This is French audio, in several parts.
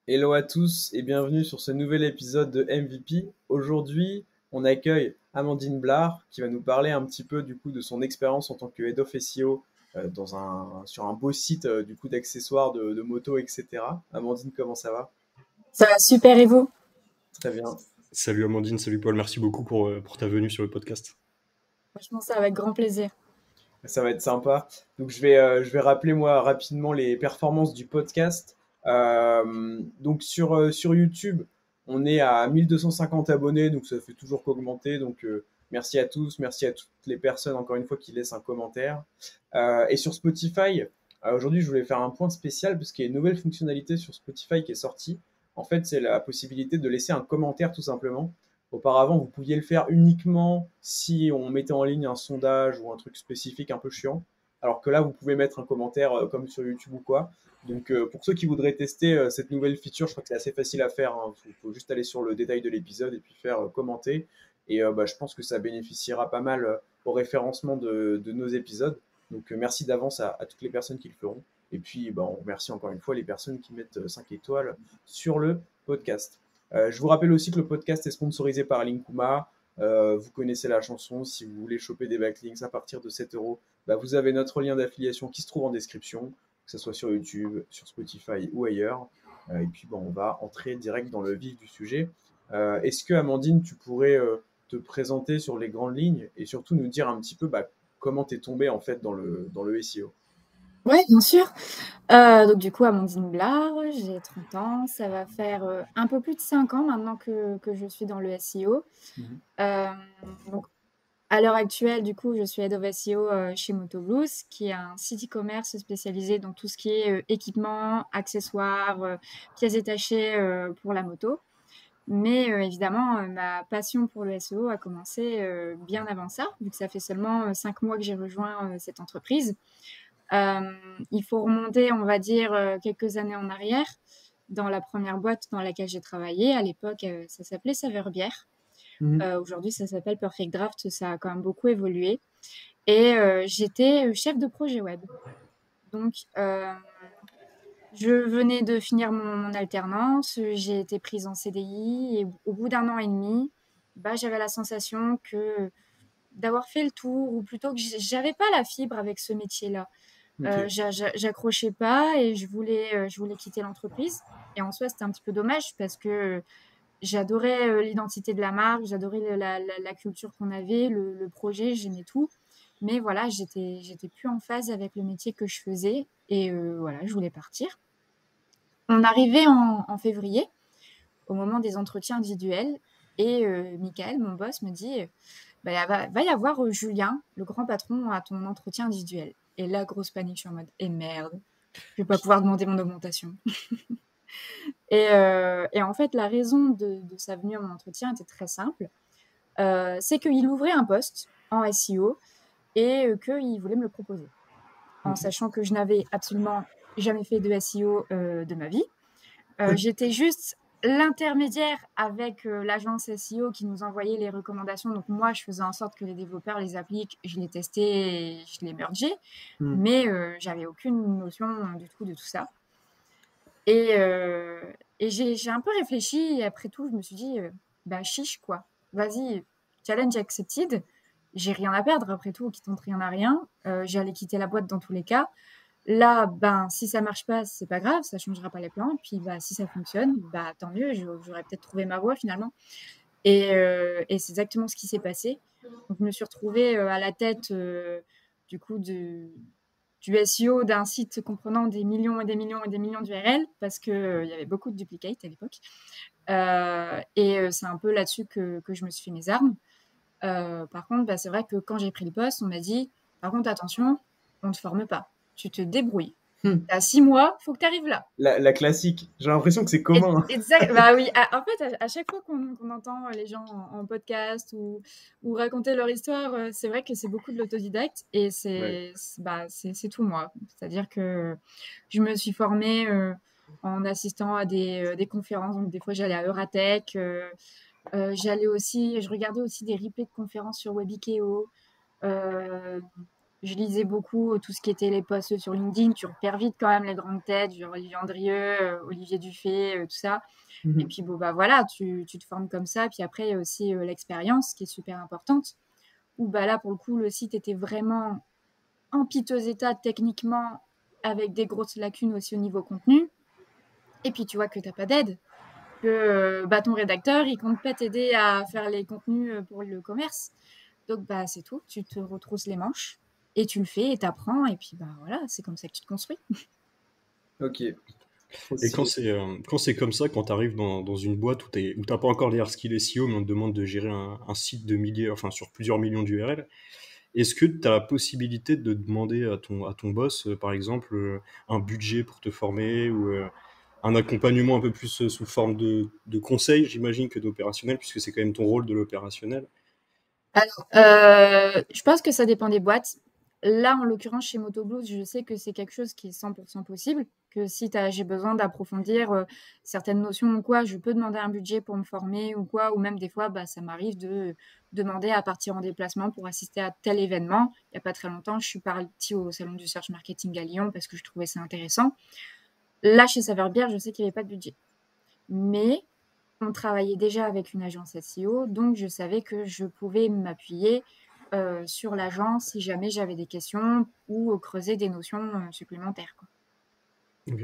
Hello à tous et bienvenue sur ce nouvel épisode de MVP. Aujourd'hui, on accueille Amandine Blard qui va nous parler un petit peu du coup de son expérience en tant que Head of SEO sur un beau site du coup d'accessoires de moto, etc. Amandine, comment ça va? Ça va super et vous? Très bien. Salut Amandine, salut Paul, merci beaucoup pour ta venue sur le podcast. Franchement, ça avec grand plaisir. Ça va être sympa. Donc je vais rappeler moi rapidement les performances du podcast. Donc sur YouTube, on est à 1250 abonnés, donc ça fait toujours qu'augmenter. Donc merci à tous, merci à toutes les personnes encore une fois qui laissent un commentaire. Et sur Spotify, aujourd'hui je voulais faire un point spécial parce qu'il y a une nouvelle fonctionnalité sur Spotify qui est sortie. En fait, c'est la possibilité de laisser un commentaire tout simplement. Auparavant, vous pouviez le faire uniquement si on mettait en ligne un sondage ou un truc spécifique un peu chiant. Alors que là, vous pouvez mettre un commentaire comme sur YouTube ou quoi. Donc, pour ceux qui voudraient tester cette nouvelle feature, je crois que c'est assez facile à faire, hein. Faut juste aller sur le détail de l'épisode et puis faire commenter. Et je pense que ça bénéficiera pas mal au référencement de nos épisodes. Donc, merci d'avance à toutes les personnes qui le feront. Et puis, on remercie encore une fois les personnes qui mettent 5 étoiles sur le podcast. Je vous rappelle aussi que le podcast est sponsorisé par Linkuma. Vous connaissez la chanson. Si vous voulez choper des backlinks à partir de 7 euros, vous avez notre lien d'affiliation qui se trouve en description, que ce soit sur YouTube, sur Spotify ou ailleurs. Et puis, on va entrer direct dans le vif du sujet. Est-ce que, Amandine, tu pourrais te présenter sur les grandes lignes et surtout nous dire un petit peu comment tu es tombée en fait dans le SEO? Ouais, bien sûr. Donc du coup, Amandine Blard, j'ai 30 ans. Ça va faire un peu plus de 5 ans maintenant que je suis dans le SEO. Mhm. Donc à l'heure actuelle, du coup, je suis Head of SEO chez Motoblues, qui est un site e-commerce spécialisé dans tout ce qui est équipement, accessoires, pièces détachées pour la moto. Mais évidemment, ma passion pour le SEO a commencé bien avant ça, vu que ça fait seulement 5 mois que j'ai rejoint cette entreprise. Il faut remonter, on va dire, quelques années en arrière. Dans la première boîte dans laquelle j'ai travaillé, à l'époque, ça s'appelait Saveur Bière. Mhm. Aujourd'hui, ça s'appelle Perfect Draft. Ça a quand même beaucoup évolué. Et j'étais chef de projet web. Donc, je venais de finir mon alternance. J'ai été prise en CDI. Et au bout d'un an et demi, j'avais la sensation que d'avoir fait le tour, ou plutôt que j'avais pas la fibre avec ce métier-là. Ok. J'accrochais pas et je voulais quitter l'entreprise. Et en soi, c'était un petit peu dommage parce que j'adorais l'identité de la marque, j'adorais la culture qu'on avait, le projet, j'aimais tout. Mais voilà, j'étais plus en phase avec le métier que je faisais et voilà, je voulais partir. On arrivait en février, au moment des entretiens individuels, et Michael, mon boss, me dit va y avoir Julien, le grand patron, à ton entretien individuel. Et là, grosse panique, je suis en mode et merde, je vais pas pouvoir demander mon augmentation. Et en fait, la raison de sa venue à mon entretien était très simple. C'est qu'il ouvrait un poste en SEO et qu'il voulait me le proposer. En Ok. sachant que je n'avais absolument jamais fait de SEO de ma vie. J'étais juste l'intermédiaire avec l'agence SEO qui nous envoyait les recommandations. Donc moi, je faisais en sorte que les développeurs les appliquent, je les testais et je les mergeais. Mhm. Mais j'avais aucune notion du tout de tout ça. Et, euh, et j'ai un peu réfléchi et après tout, je me suis dit, chiche quoi. Vas-y, challenge accepted. J'ai rien à perdre après tout, qui tente rien à rien. J'allais quitter la boîte dans tous les cas. Là, si ça marche pas, c'est pas grave, ça changera pas les plans. Et puis, si ça fonctionne, tant mieux, j'aurais peut-être trouvé ma voie finalement. Et c'est exactement ce qui s'est passé. Donc, je me suis retrouvée à la tête du coup du SEO d'un site comprenant des millions et des millions et des millions d'URL parce qu'il il y avait beaucoup de duplicates à l'époque. C'est un peu là-dessus que je me suis fait mes armes. Par contre, c'est vrai que quand j'ai pris le poste, on m'a dit, par contre, attention, on ne te forme pas. Tu te débrouilles. Hmm. T'as 6 mois, faut que tu arrives là. La classique. J'ai l'impression que c'est commun. Exact. Bah oui. En fait, à chaque fois qu'on entend les gens en podcast ou raconter leur histoire, c'est vrai que c'est beaucoup de l'autodidacte et Ouais. c'est tout moi. C'est-à-dire que je me suis formée en assistant à des conférences. Donc des fois, j'allais à Euratech. Je regardais aussi des replays de conférences sur Webikeo. Je lisais beaucoup tout ce qui était les posts sur LinkedIn. Tu repères vite quand même les grandes têtes, genre Olivier Andrieux, Olivier Dufay, tout ça. Et puis, bon, bah voilà, tu te formes comme ça. Puis après, il y a aussi l'expérience qui est super importante. Où bah là, pour le coup, le site était vraiment en piteux état techniquement, avec des grosses lacunes aussi au niveau contenu. Et puis, tu vois que tu n'as pas d'aide. Que bah, ton rédacteur, il compte pas t'aider à faire les contenus pour le commerce. Donc, bah, c'est tout. Tu te retrousses les manches et tu le fais et t'apprends. Et puis, bah voilà, c'est comme ça que tu te construis. Ok. Trop Et stylé. quand c'est comme ça, quand tu arrives dans une boîte où tu n'as pas encore les hard skills SEO, mais on te demande de gérer un site de milliers, enfin sur plusieurs millions d'URL, est-ce que tu as la possibilité de demander à ton boss, par exemple, un budget pour te former ou un accompagnement un peu plus sous forme de conseil, j'imagine, que d'opérationnel, puisque c'est quand même ton rôle de l'opérationnel? Alors, je pense que ça dépend des boîtes. Là, en l'occurrence, chez Motoblues, je sais que c'est quelque chose qui est 100% possible, que si j'ai besoin d'approfondir certaines notions ou quoi, je peux demander un budget pour me former ou quoi, ou même des fois, bah, ça m'arrive de demander à partir en déplacement pour assister à tel événement. Il n'y a pas très longtemps, je suis partie au salon du search marketing à Lyon parce que je trouvais ça intéressant. Là, chez Saverbière, je sais qu'il n'y avait pas de budget. Mais on travaillait déjà avec une agence SEO, donc je savais que je pouvais m'appuyer sur l'agence si jamais j'avais des questions ou creuser des notions supplémentaires, quoi. Ok.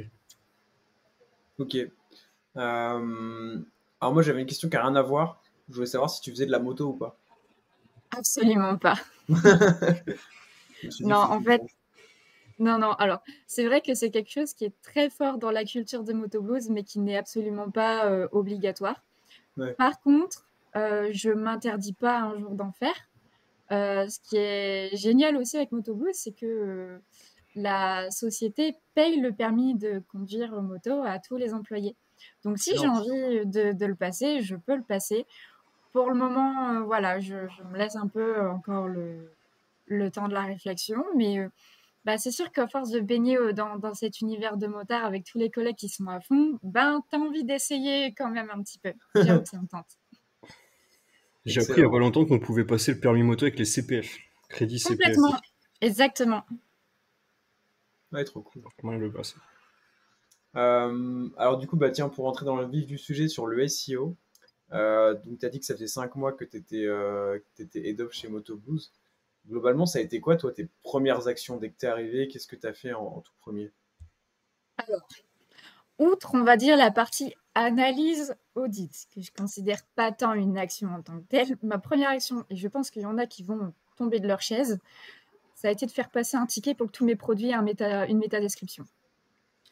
Ok. Alors moi, j'avais une question qui n'a rien à voir. Je voulais savoir si tu faisais de la moto ou pas. Absolument pas. Je me suis dit, Non, faut que en je fait, demande. non, non. Alors, c'est vrai que c'est quelque chose qui est très fort dans la culture de Motoblues, mais qui n'est absolument pas obligatoire. Ouais. Par contre, je m'interdis pas un jour d'en faire. Ce qui est génial aussi avec Motoblues, c'est que la société paye le permis de conduire moto à tous les employés. Donc, si j'ai Excellent. envie de le passer, je peux le passer. Pour le moment, voilà, je me laisse un peu encore le temps de la réflexion, mais bah, c'est sûr qu'à force de baigner dans cet univers de motard avec tous les collègues qui sont à fond, ben, t'as envie d'essayer quand même un petit peu. J'avoue que ça me tente. J'ai appris il y a pas Excellent. longtemps qu'on pouvait passer le permis moto avec les CPF, crédit CPF. Complètement. Exactement. Ouais, trop cool. Comment le passer? Alors du coup, bah tiens, pour rentrer dans le vif du sujet sur le SEO, donc tu as dit que ça faisait 5 mois que tu étais head of chez Motoblues. Globalement, ça a été quoi, toi, tes premières actions dès que tu es arrivé? Qu'est-ce que tu as fait en tout premier? Alors, outre, on va dire, la partie analyse audit, que je considère pas tant une action en tant que telle, ma première action, et je pense qu'il y en a qui vont tomber de leur chaise, ça a été de faire passer un ticket pour que tous mes produits aient une métadescription.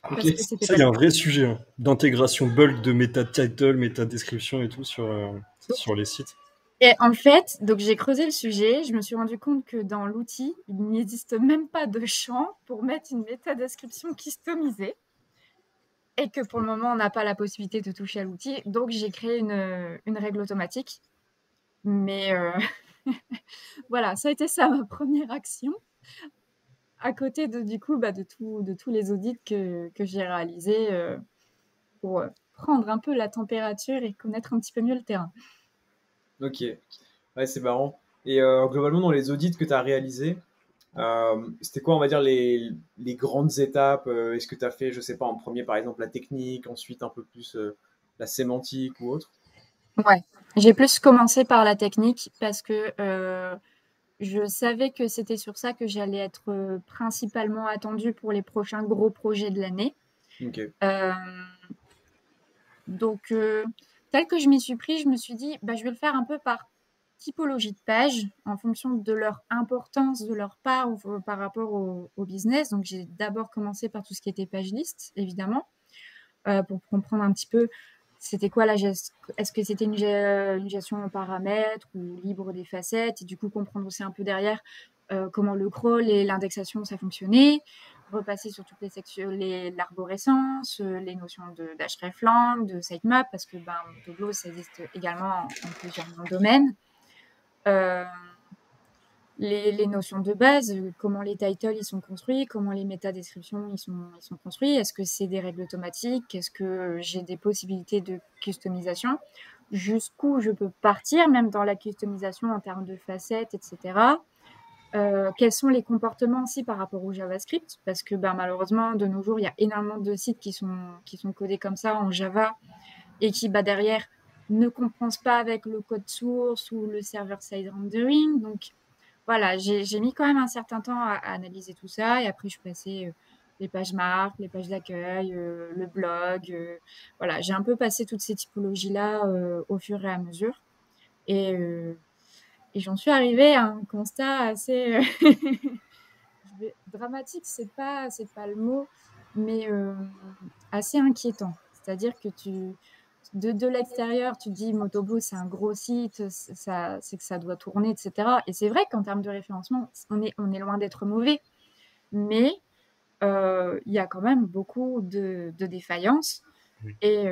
Ok. Parce que c'était Ça, pas il y le a un cas. vrai sujet hein, d'intégration bulk de méta title, méta description et tout sur les sites. Et en fait, donc j'ai creusé le sujet, je me suis rendu compte que dans l'outil, il n'existe même pas de champ pour mettre une métadescription customisée. Et que pour le moment, on n'a pas la possibilité de toucher à l'outil. Donc, j'ai créé une règle automatique. Mais voilà, ça a été ça ma première action. À côté du coup, bah, de tous les audits que j'ai réalisés pour prendre un peu la température et connaître un petit peu mieux le terrain. Ok. Ouais, c'est marrant. Et globalement, dans les audits que tu as réalisés, c'était quoi, on va dire, les grandes étapes? Est-ce que tu as fait, je sais pas, en premier, par exemple, la technique, ensuite un peu plus la sémantique ou autre? Ouais, j'ai plus commencé par la technique parce que je savais que c'était sur ça que j'allais être principalement attendue pour les prochains gros projets de l'année. Ok. Euh, Donc, tel que je m'y suis pris, je me suis dit, bah, je vais le faire un peu par typologie de page, en fonction de leur importance de leur part ou par rapport au business. Donc, j'ai d'abord commencé par tout ce qui était page list, évidemment, pour comprendre un petit peu c'était quoi la gestion. Est-ce que c'était une gestion en paramètres ou libre des facettes? Et du coup, comprendre aussi un peu derrière comment le crawl et l'indexation, ça fonctionnait. Repasser sur toutes les sections, l'arborescence, les notions d'hreflang, de sitemap, parce que Motoblow, ça existe également en plusieurs domaines. Les notions de base, comment les titles ils sont construits, comment les métadescriptions ils sont construits, est-ce que c'est des règles automatiques, est-ce que j'ai des possibilités de customisation, jusqu'où je peux partir, même dans la customisation en termes de facettes, etc. Quels sont les comportements aussi par rapport au JavaScript, parce que malheureusement, de nos jours, il y a énormément de sites qui sont codés comme ça en Java et qui, derrière, ne compensent pas avec le code source ou le server-side rendering. Donc, voilà, j'ai mis quand même un certain temps à analyser tout ça. Et après, je suis passée les pages marques, les pages d'accueil, le blog. Voilà, j'ai un peu passé toutes ces typologies-là au fur et à mesure. Et j'en suis arrivée à un constat assez dramatique, c'est pas le mot, mais assez inquiétant. C'est-à-dire que de l'extérieur, tu te dis Motoboost, c'est un gros site, c'est que ça doit tourner, etc. Et c'est vrai qu'en termes de référencement, on est loin d'être mauvais, mais il y a quand même beaucoup de défaillances. Oui. Et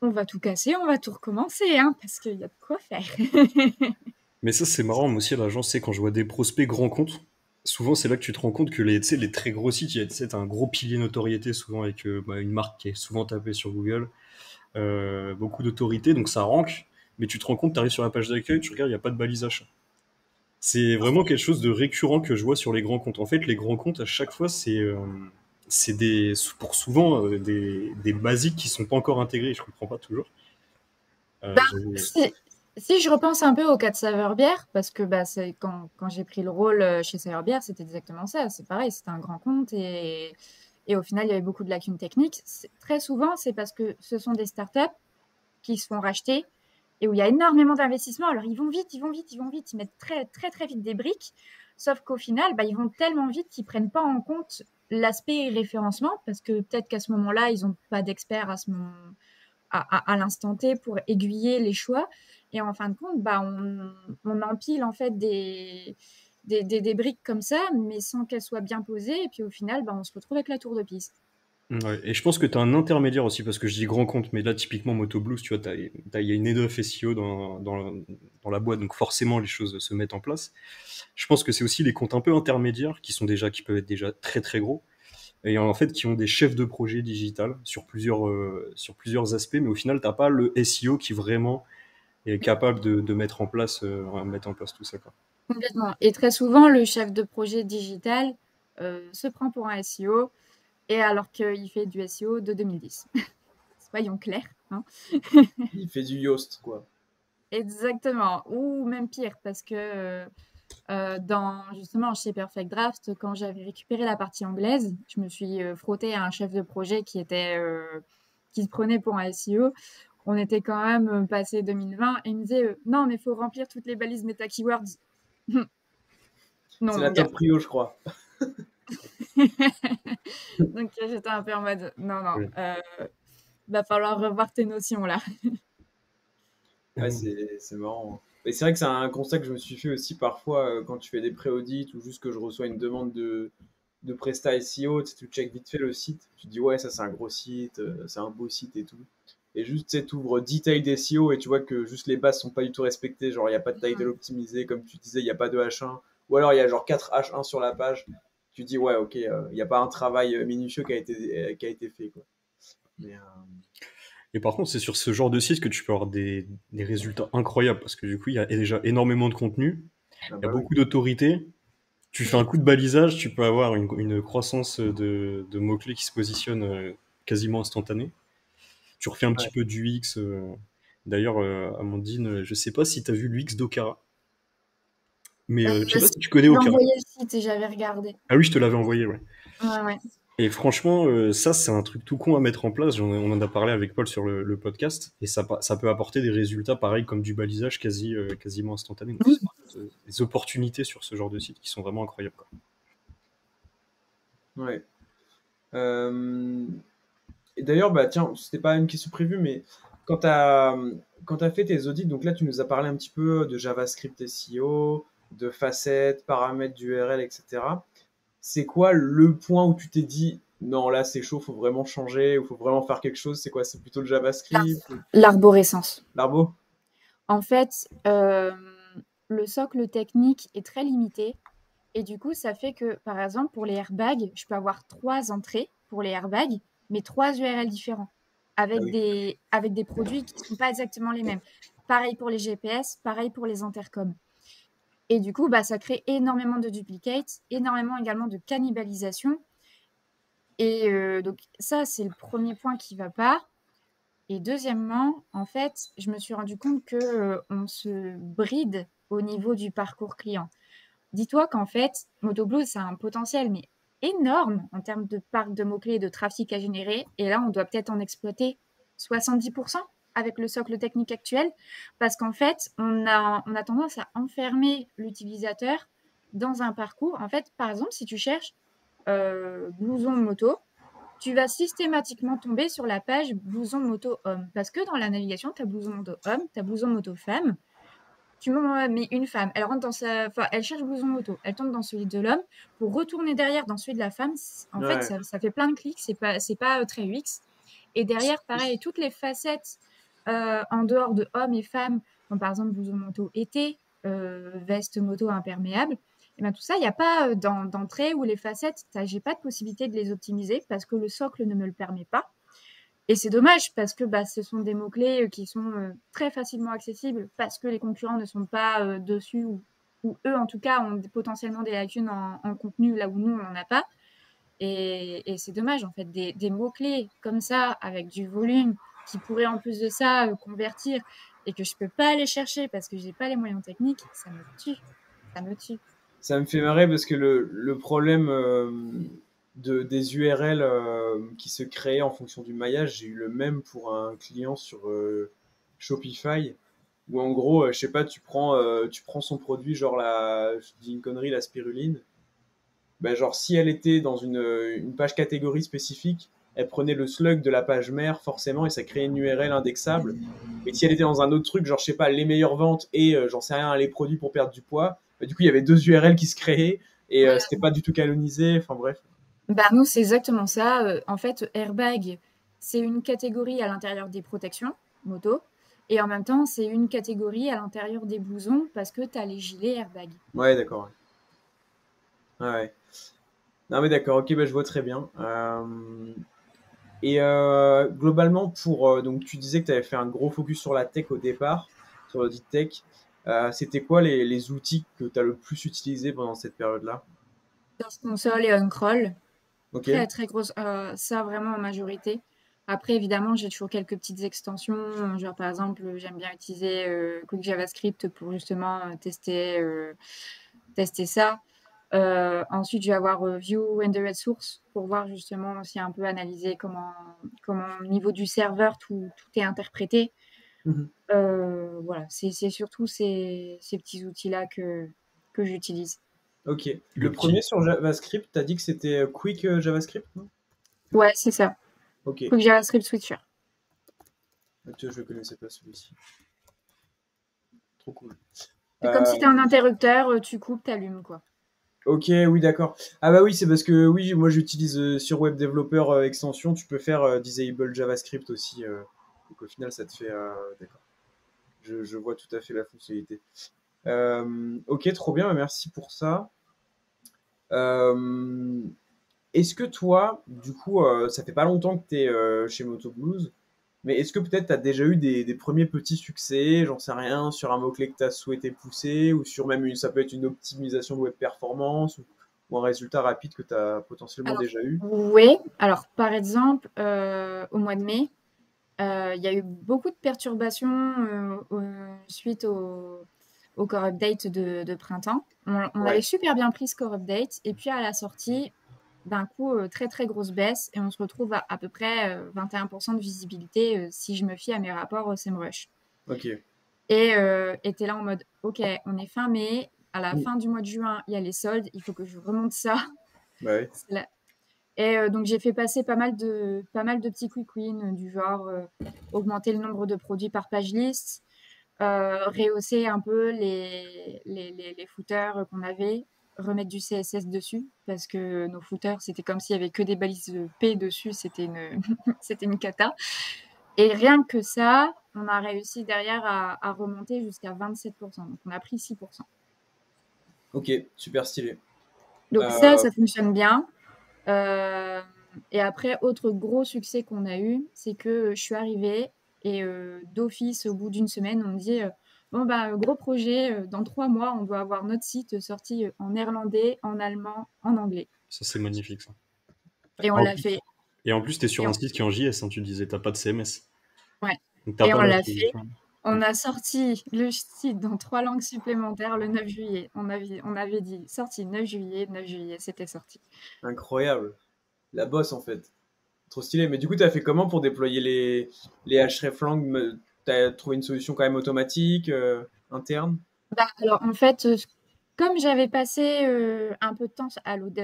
on va tout casser, on va tout recommencer, hein, parce qu'il y a de quoi faire. Mais ça, c'est marrant, moi aussi, à l'agence, c'est quand je vois des prospects grands comptes, souvent, c'est là que tu te rends compte que tu sais, les très gros sites, t'as un gros pilier notoriété, souvent avec une marque qui est souvent tapée sur Google, beaucoup d'autorité, donc ça rank, mais tu te rends compte, tu arrives sur la page d'accueil, tu regardes, il n'y a pas de balisage. C'est vraiment quelque chose de récurrent que je vois sur les grands comptes. En fait, les grands comptes, à chaque fois, c'est pour souvent des basiques qui sont pas encore intégrés, je comprends pas toujours. Si je repense un peu au cas de Saveur-Bière, parce que c'est quand j'ai pris le rôle chez Saveur-Bière, c'était exactement ça. C'est pareil, c'était un grand compte et au final, il y avait beaucoup de lacunes techniques. Très souvent, c'est parce que ce sont des startups qui se font racheter et où il y a énormément d'investissements. Alors, ils vont vite, ils mettent très, très, très vite des briques. Sauf qu'au final, ils vont tellement vite qu'ils prennent pas en compte l'aspect référencement, parce que peut-être qu'à ce moment-là, ils n'ont pas d'experts à l'instant T pour aiguiller les choix. Et en fin de compte, on empile en fait des briques comme ça, mais sans qu'elles soient bien posées. Et puis au final, on se retrouve avec la tour de piste. Ouais, et je pense que tu as un intermédiaire aussi, parce que je dis grand compte, mais là, typiquement, Motoblues, tu vois, il y a une head of SEO dans la boîte, donc forcément, les choses se mettent en place. Je pense que c'est aussi les comptes un peu intermédiaires qui peuvent être déjà très très gros, et en fait, qui ont des chefs de projet digital sur plusieurs aspects, mais au final, t'as pas le SEO qui vraiment est capable de mettre en place tout ça, quoi. Complètement. Et très souvent, le chef de projet digital se prend pour un SEO, et alors qu'il fait du SEO de 2010. Soyons clairs. Hein. Il fait du Yoast, quoi. Exactement. Ou même pire, parce que justement chez Perfect Draft, quand j'avais récupéré la partie anglaise, je me suis frottée à un chef de projet qui se prenait pour un SEO. On était quand même passé 2020 et il me disait non, mais il faut remplir toutes les balises meta keywords. Non, C'est la top prio, je crois. Donc j'étais un peu en mode non, Oui. Va falloir revoir tes notions là. Ouais, c'est marrant. Et c'est vrai que c'est un constat que je me suis fait aussi parfois quand tu fais des pré-audits ou juste que je reçois une demande de Presta SEO, tu check vite fait le site, tu te dis ouais, ça c'est un gros site, c'est un beau site et tout. Et juste, tu ouvres Detailed SEO et tu vois que juste les bases sont pas du tout respectées, genre il n'y a pas de title optimisé, comme tu disais, il n'y a pas de H1, ou alors il y a genre 4 H1 sur la page, tu te dis ouais, ok, il n'y a pas un travail minutieux qui a été fait, quoi. Mais, Et par contre, c'est sur ce genre de site que tu peux avoir des résultats incroyables, parce que du coup, il y a déjà énormément de contenu, ah il y a bah oui. beaucoup d'autorité. Tu fais un coup de balisage, tu peux avoir une croissance de mots-clés qui se positionnent quasiment instantanée. Tu refais un petit Ouais. peu d'UX. D'ailleurs, Amandine, je sais pas si tu as vu l'UX d'Okara, mais je sais pas si tu connais J'ai Okara. envoyé le site et j'avais regardé. Ah oui, je te l'avais envoyé, ouais. Ouais. Et franchement, ça, c'est un truc tout con à mettre en place. On en a parlé avec Paul sur le podcast, et ça peut apporter des résultats pareils comme du balisage quasiment instantané. Donc, c'est des opportunités sur ce genre de site qui sont vraiment incroyables, quoi. Ouais. Euh, Et d'ailleurs, tiens, c'était pas une question prévue, mais quand tu as, fait tes audits, donc là, tu nous as parlé un petit peu de JavaScript SEO, de facettes, paramètres d'URL, etc. C'est quoi le point où tu t'es dit, non, là, c'est chaud, faut vraiment changer, ou faut vraiment faire quelque chose? C'est quoi? C'est plutôt le JavaScript? L'arborescence. L'arbo? En fait, le socle technique est très limité. Et du coup, ça fait que, par exemple, pour les airbags, je peux avoir 3 entrées pour les airbags, mais 3 URL différents, Ah avec oui. des produits qui ne sont pas exactement les mêmes. Pareil pour les GPS, pareil pour les intercoms. Et du coup, ça crée énormément de duplicates, énormément également de cannibalisation. Et donc ça, c'est le premier point qui va pas. Et deuxièmement, en fait, je me suis rendu compte que on se bride au niveau du parcours client. Dis-toi qu'en fait, MotoBlue, ça a un potentiel mais énorme en termes de parc de mots-clés et de trafic à générer. Et là, on doit peut-être en exploiter 70% avec le socle technique actuel, parce qu'en fait, on a tendance à enfermer l'utilisateur dans un parcours. En fait, par exemple, si tu cherches blouson moto, tu vas systématiquement tomber sur la page blouson moto homme. Parce que dans la navigation, tu as blouson moto homme, tu as blouson moto femme. Tu mets une femme, elle rentre dans sa. Enfin, elle cherche blouson moto, elle tombe dans celui de l'homme pour retourner derrière dans celui de la femme. En fait, Ouais. ça fait plein de clics, c'est pas très UX. Et derrière, pareil, toutes les facettes en dehors de hommes et femmes, comme par exemple blouson moto été, veste moto imperméable, et bien tout ça, il n'y a pas d'entrée où les facettes, j'ai pas de possibilité de les optimiser parce que le socle ne me le permet pas. Et c'est dommage parce que ce sont des mots-clés qui sont très facilement accessibles parce que les concurrents ne sont pas dessus ou eux, en tout cas, ont potentiellement des lacunes en contenu là où nous, on n'en a pas. Et c'est dommage, en fait, des mots-clés comme ça, avec du volume, qui pourraient en plus de ça convertir et que je peux pas aller chercher parce que j'ai pas les moyens techniques, ça me tue. Ça me tue. Ça me fait marrer parce que le problème des URL qui se créaient en fonction du maillage, j'ai eu le même pour un client sur Shopify, où en gros, je sais pas, tu prends son produit, genre je dis une connerie, la spiruline. Ben, genre, si elle était dans une page catégorie spécifique, elle prenait le slug de la page mère, forcément, et ça créait une URL indexable. Mais si elle était dans un autre truc, genre, je sais pas, les meilleures ventes et j'en sais rien, les produits pour perdre du poids, ben, du coup, il y avait deux URL qui se créaient et c'était pas du tout canonisé. Enfin, bref. Nous, c'est exactement ça. En fait, airbag, c'est une catégorie à l'intérieur des protections moto. Et en même temps, c'est une catégorie à l'intérieur des blousons parce que tu as les gilets airbag. Ouais, d'accord. Ouais. Ouais. Non, mais d'accord, ok, ben, je vois très bien. Et globalement, donc tu disais que tu avais fait un gros focus sur la tech au départ, sur l'audit tech. C'était quoi les outils que tu as le plus utilisé pendant cette période-là? Search Console et Uncroll, Ok. très très grosse, ça vraiment en majorité. Après, évidemment, j'ai toujours quelques petites extensions, genre par exemple, j'aime bien utiliser Quick JavaScript pour justement tester ça. Ensuite, je vais avoir View Rendered Source pour voir justement aussi un peu analyser comment au niveau du serveur tout est interprété. Mhm. Voilà, c'est surtout ces petits outils-là que j'utilise. Ok. Le Le premier petit. sur JavaScript, tu as dit que c'était Quick JavaScript, non? Ouais, c'est ça. Ok. Quick JavaScript Switcher. Tu vois, je ne connaissais pas celui-ci. Trop cool. C'est comme si Euh, tu as un interrupteur, tu coupes, tu allumes, quoi. ok, oui, d'accord. Ah bah oui, c'est parce que oui, moi j'utilise sur Web Developer extension, tu peux faire Disable JavaScript aussi. Donc au final, ça te fait. D'accord. Je vois tout à fait la fonctionnalité. Ok, trop bien, merci pour ça. Euh, Est-ce que toi, du coup, ça fait pas longtemps que tu es chez Moto Blues, mais est-ce que peut-être tu as déjà eu des premiers petits succès, j'en sais rien, sur un mot-clé que tu as souhaité pousser, ou sur même ça peut être une optimisation de web performance, ou un résultat rapide que tu as potentiellement Alors, déjà eu? oui. Alors, par exemple, au mois de mai, il y a eu beaucoup de perturbations suite au core update de printemps. On avait Ouais, super bien pris ce core update, et puis à la sortie, d'un coup, très très grosse baisse, et on se retrouve à peu près 21% de visibilité si je me fie à mes rapports au SEMrush. ok. Et t'es là en mode, ok, on est fin mai, à la Mm. fin du mois de juin, il y a les soldes, il faut que je remonte ça. Bah ouais. C'est la- Et donc j'ai fait passer pas mal de petits quick wins du genre augmenter le nombre de produits par page list, rehausser un peu les footers qu'on avait, remettre du CSS dessus parce que nos footers c'était comme s'il y avait que des balises P dessus, c'était une c'était une cata. Et rien que ça, on a réussi derrière à remonter jusqu'à 27%. Donc on a pris 6%. Ok, super stylé. Donc Euh, ça fonctionne bien. Euh, et après, autre gros succès qu'on a eu, c'est que je suis arrivée et d'office, au bout d'une semaine, on me dit bon, bah, gros projet, dans 3 mois, on doit avoir notre site sorti en néerlandais, en allemand, en anglais. Ça, c'est magnifique, ça. Et on En l'a plus, fait. et en plus, tu es sur Et un on, site qui est en JS, hein, tu disais, t'as pas de CMS. ouais. Donc, t'as Et pas on la l'a fait. traduction. On Mm. a sorti le site dans 3 langues supplémentaires le 9 juillet. On avait dit sorti 9 juillet, c'était sorti. Incroyable. La bosse, en fait. Trop stylé. Mais du coup, t'as fait comment pour déployer les hreflang? T'as trouvé une solution quand même automatique, interne? Bah, alors, en fait, comme j'avais passé un peu de temps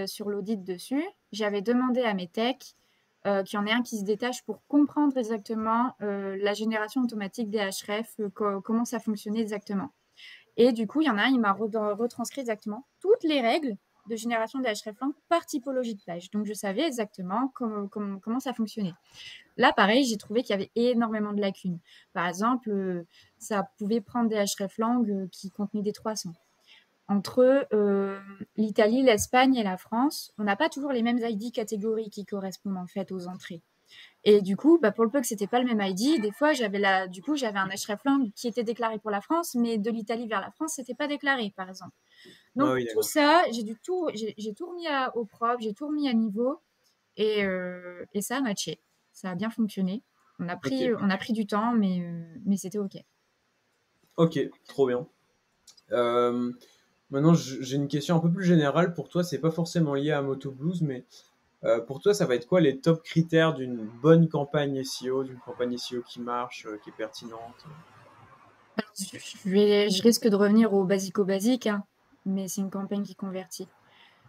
sur l'audit dessus, j'avais demandé à mes techs qu'il y en ait un qui se détache pour comprendre exactement la génération automatique des href, comment ça fonctionnait exactement. Et du coup, il y en a un, il m'a retranscrit exactement toutes les règles de génération des hreflang par typologie de page. Donc, je savais exactement comment ça fonctionnait. Là, pareil, j'ai trouvé qu'il y avait énormément de lacunes. Par exemple, ça pouvait prendre des hreflang qui contenaient des 300. Entre l'Italie, l'Espagne et la France, on n'a pas toujours les mêmes ID catégories qui correspondent en fait aux entrées. Et du coup, bah, pour le peu que c'était pas le même ID, des fois j'avais un hreflang qui était déclaré pour la France, mais de l'Italie vers la France, c'était pas déclaré, par exemple. Ah Donc oui, tout d'accord. ça, j'ai tout remis au propre, j'ai tout remis à niveau, et ça a matché. Ça a bien fonctionné. Ok. On a pris du temps, mais c'était ok. Ok, trop bien. Euh, Maintenant, j'ai une question un peu plus générale pour toi. C'est pas forcément lié à Moto Blues, mais pour toi, ça va être quoi les top critères d'une bonne campagne SEO, d'une campagne SEO qui marche, qui est pertinente? Je risque de revenir au basique, hein, mais c'est une campagne qui convertit.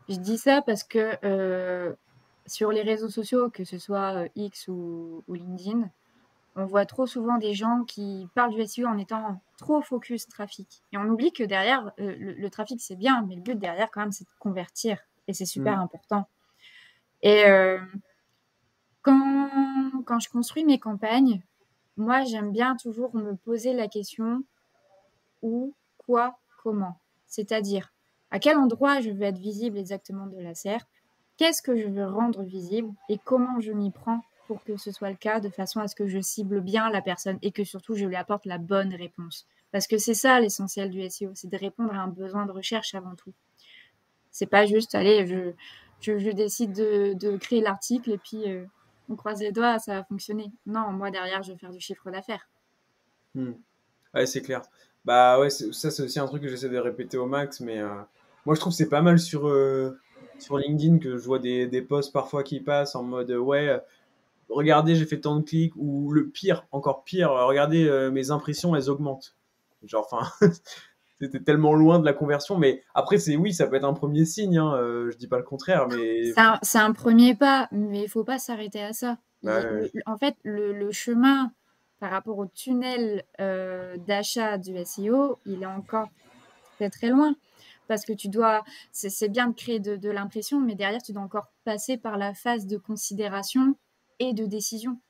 Je dis ça parce que sur les réseaux sociaux, que ce soit X ou LinkedIn, on voit trop souvent des gens qui parlent du SEO en étant trop focus trafic. Et on oublie que derrière, le trafic, c'est bien, mais le but derrière, quand même, c'est de convertir. Et c'est super Hmm. important. Et quand je construis mes campagnes, moi, j'aime bien toujours me poser la question où, quoi, comment. C'est-à-dire, à quel endroit je veux être visible exactement de la SERP, qu'est-ce que je veux rendre visible et comment je m'y prends pour que ce soit le cas, de façon à ce que je cible bien la personne et que surtout je lui apporte la bonne réponse. Parce que c'est ça l'essentiel du SEO, c'est de répondre à un besoin de recherche avant tout. C'est pas juste, allez, je décide de créer l'article et puis on croise les doigts, ça va fonctionner. Non, moi derrière, je veux faire du chiffre d'affaires. Hmm. Ouais, c'est clair. Bah ouais, ça c'est aussi un truc que j'essaie de répéter au max, mais moi je trouve que c'est pas mal sur LinkedIn que je vois des posts parfois qui passent en mode ouais, regardez, j'ai fait tant de clics, ou le pire, encore pire, regardez, mes impressions, elles augmentent. Genre, enfin, c'était tellement loin de la conversion, mais après, oui, ça peut être un premier signe, hein, je dis pas le contraire, mais C'est un premier pas, mais il faut pas s'arrêter à ça. bah, En fait, le chemin par rapport au tunnel d'achat du SEO, il est encore très très loin. Parce que c'est bien de créer de l'impression, mais derrière, tu dois encore passer par la phase de considération et de décision.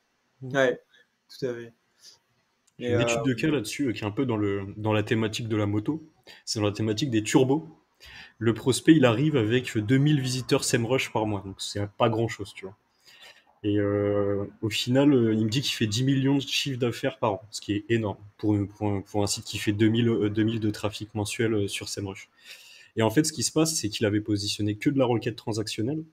ouais, tout à fait. J'ai Et une étude de cas là-dessus qui est un peu dans la thématique de la moto. C'est dans la thématique des turbos. Le prospect, il arrive avec 2000 visiteurs SEMrush par mois, donc c'est pas grand-chose, tu vois. Et au final, il me dit qu'il fait 10 millions de chiffres d'affaires par an, ce qui est énorme pour un site qui fait 2000 de trafic mensuel sur SEMrush. Et en fait, ce qui se passe, c'est qu'il avait positionné que de la requête transactionnelle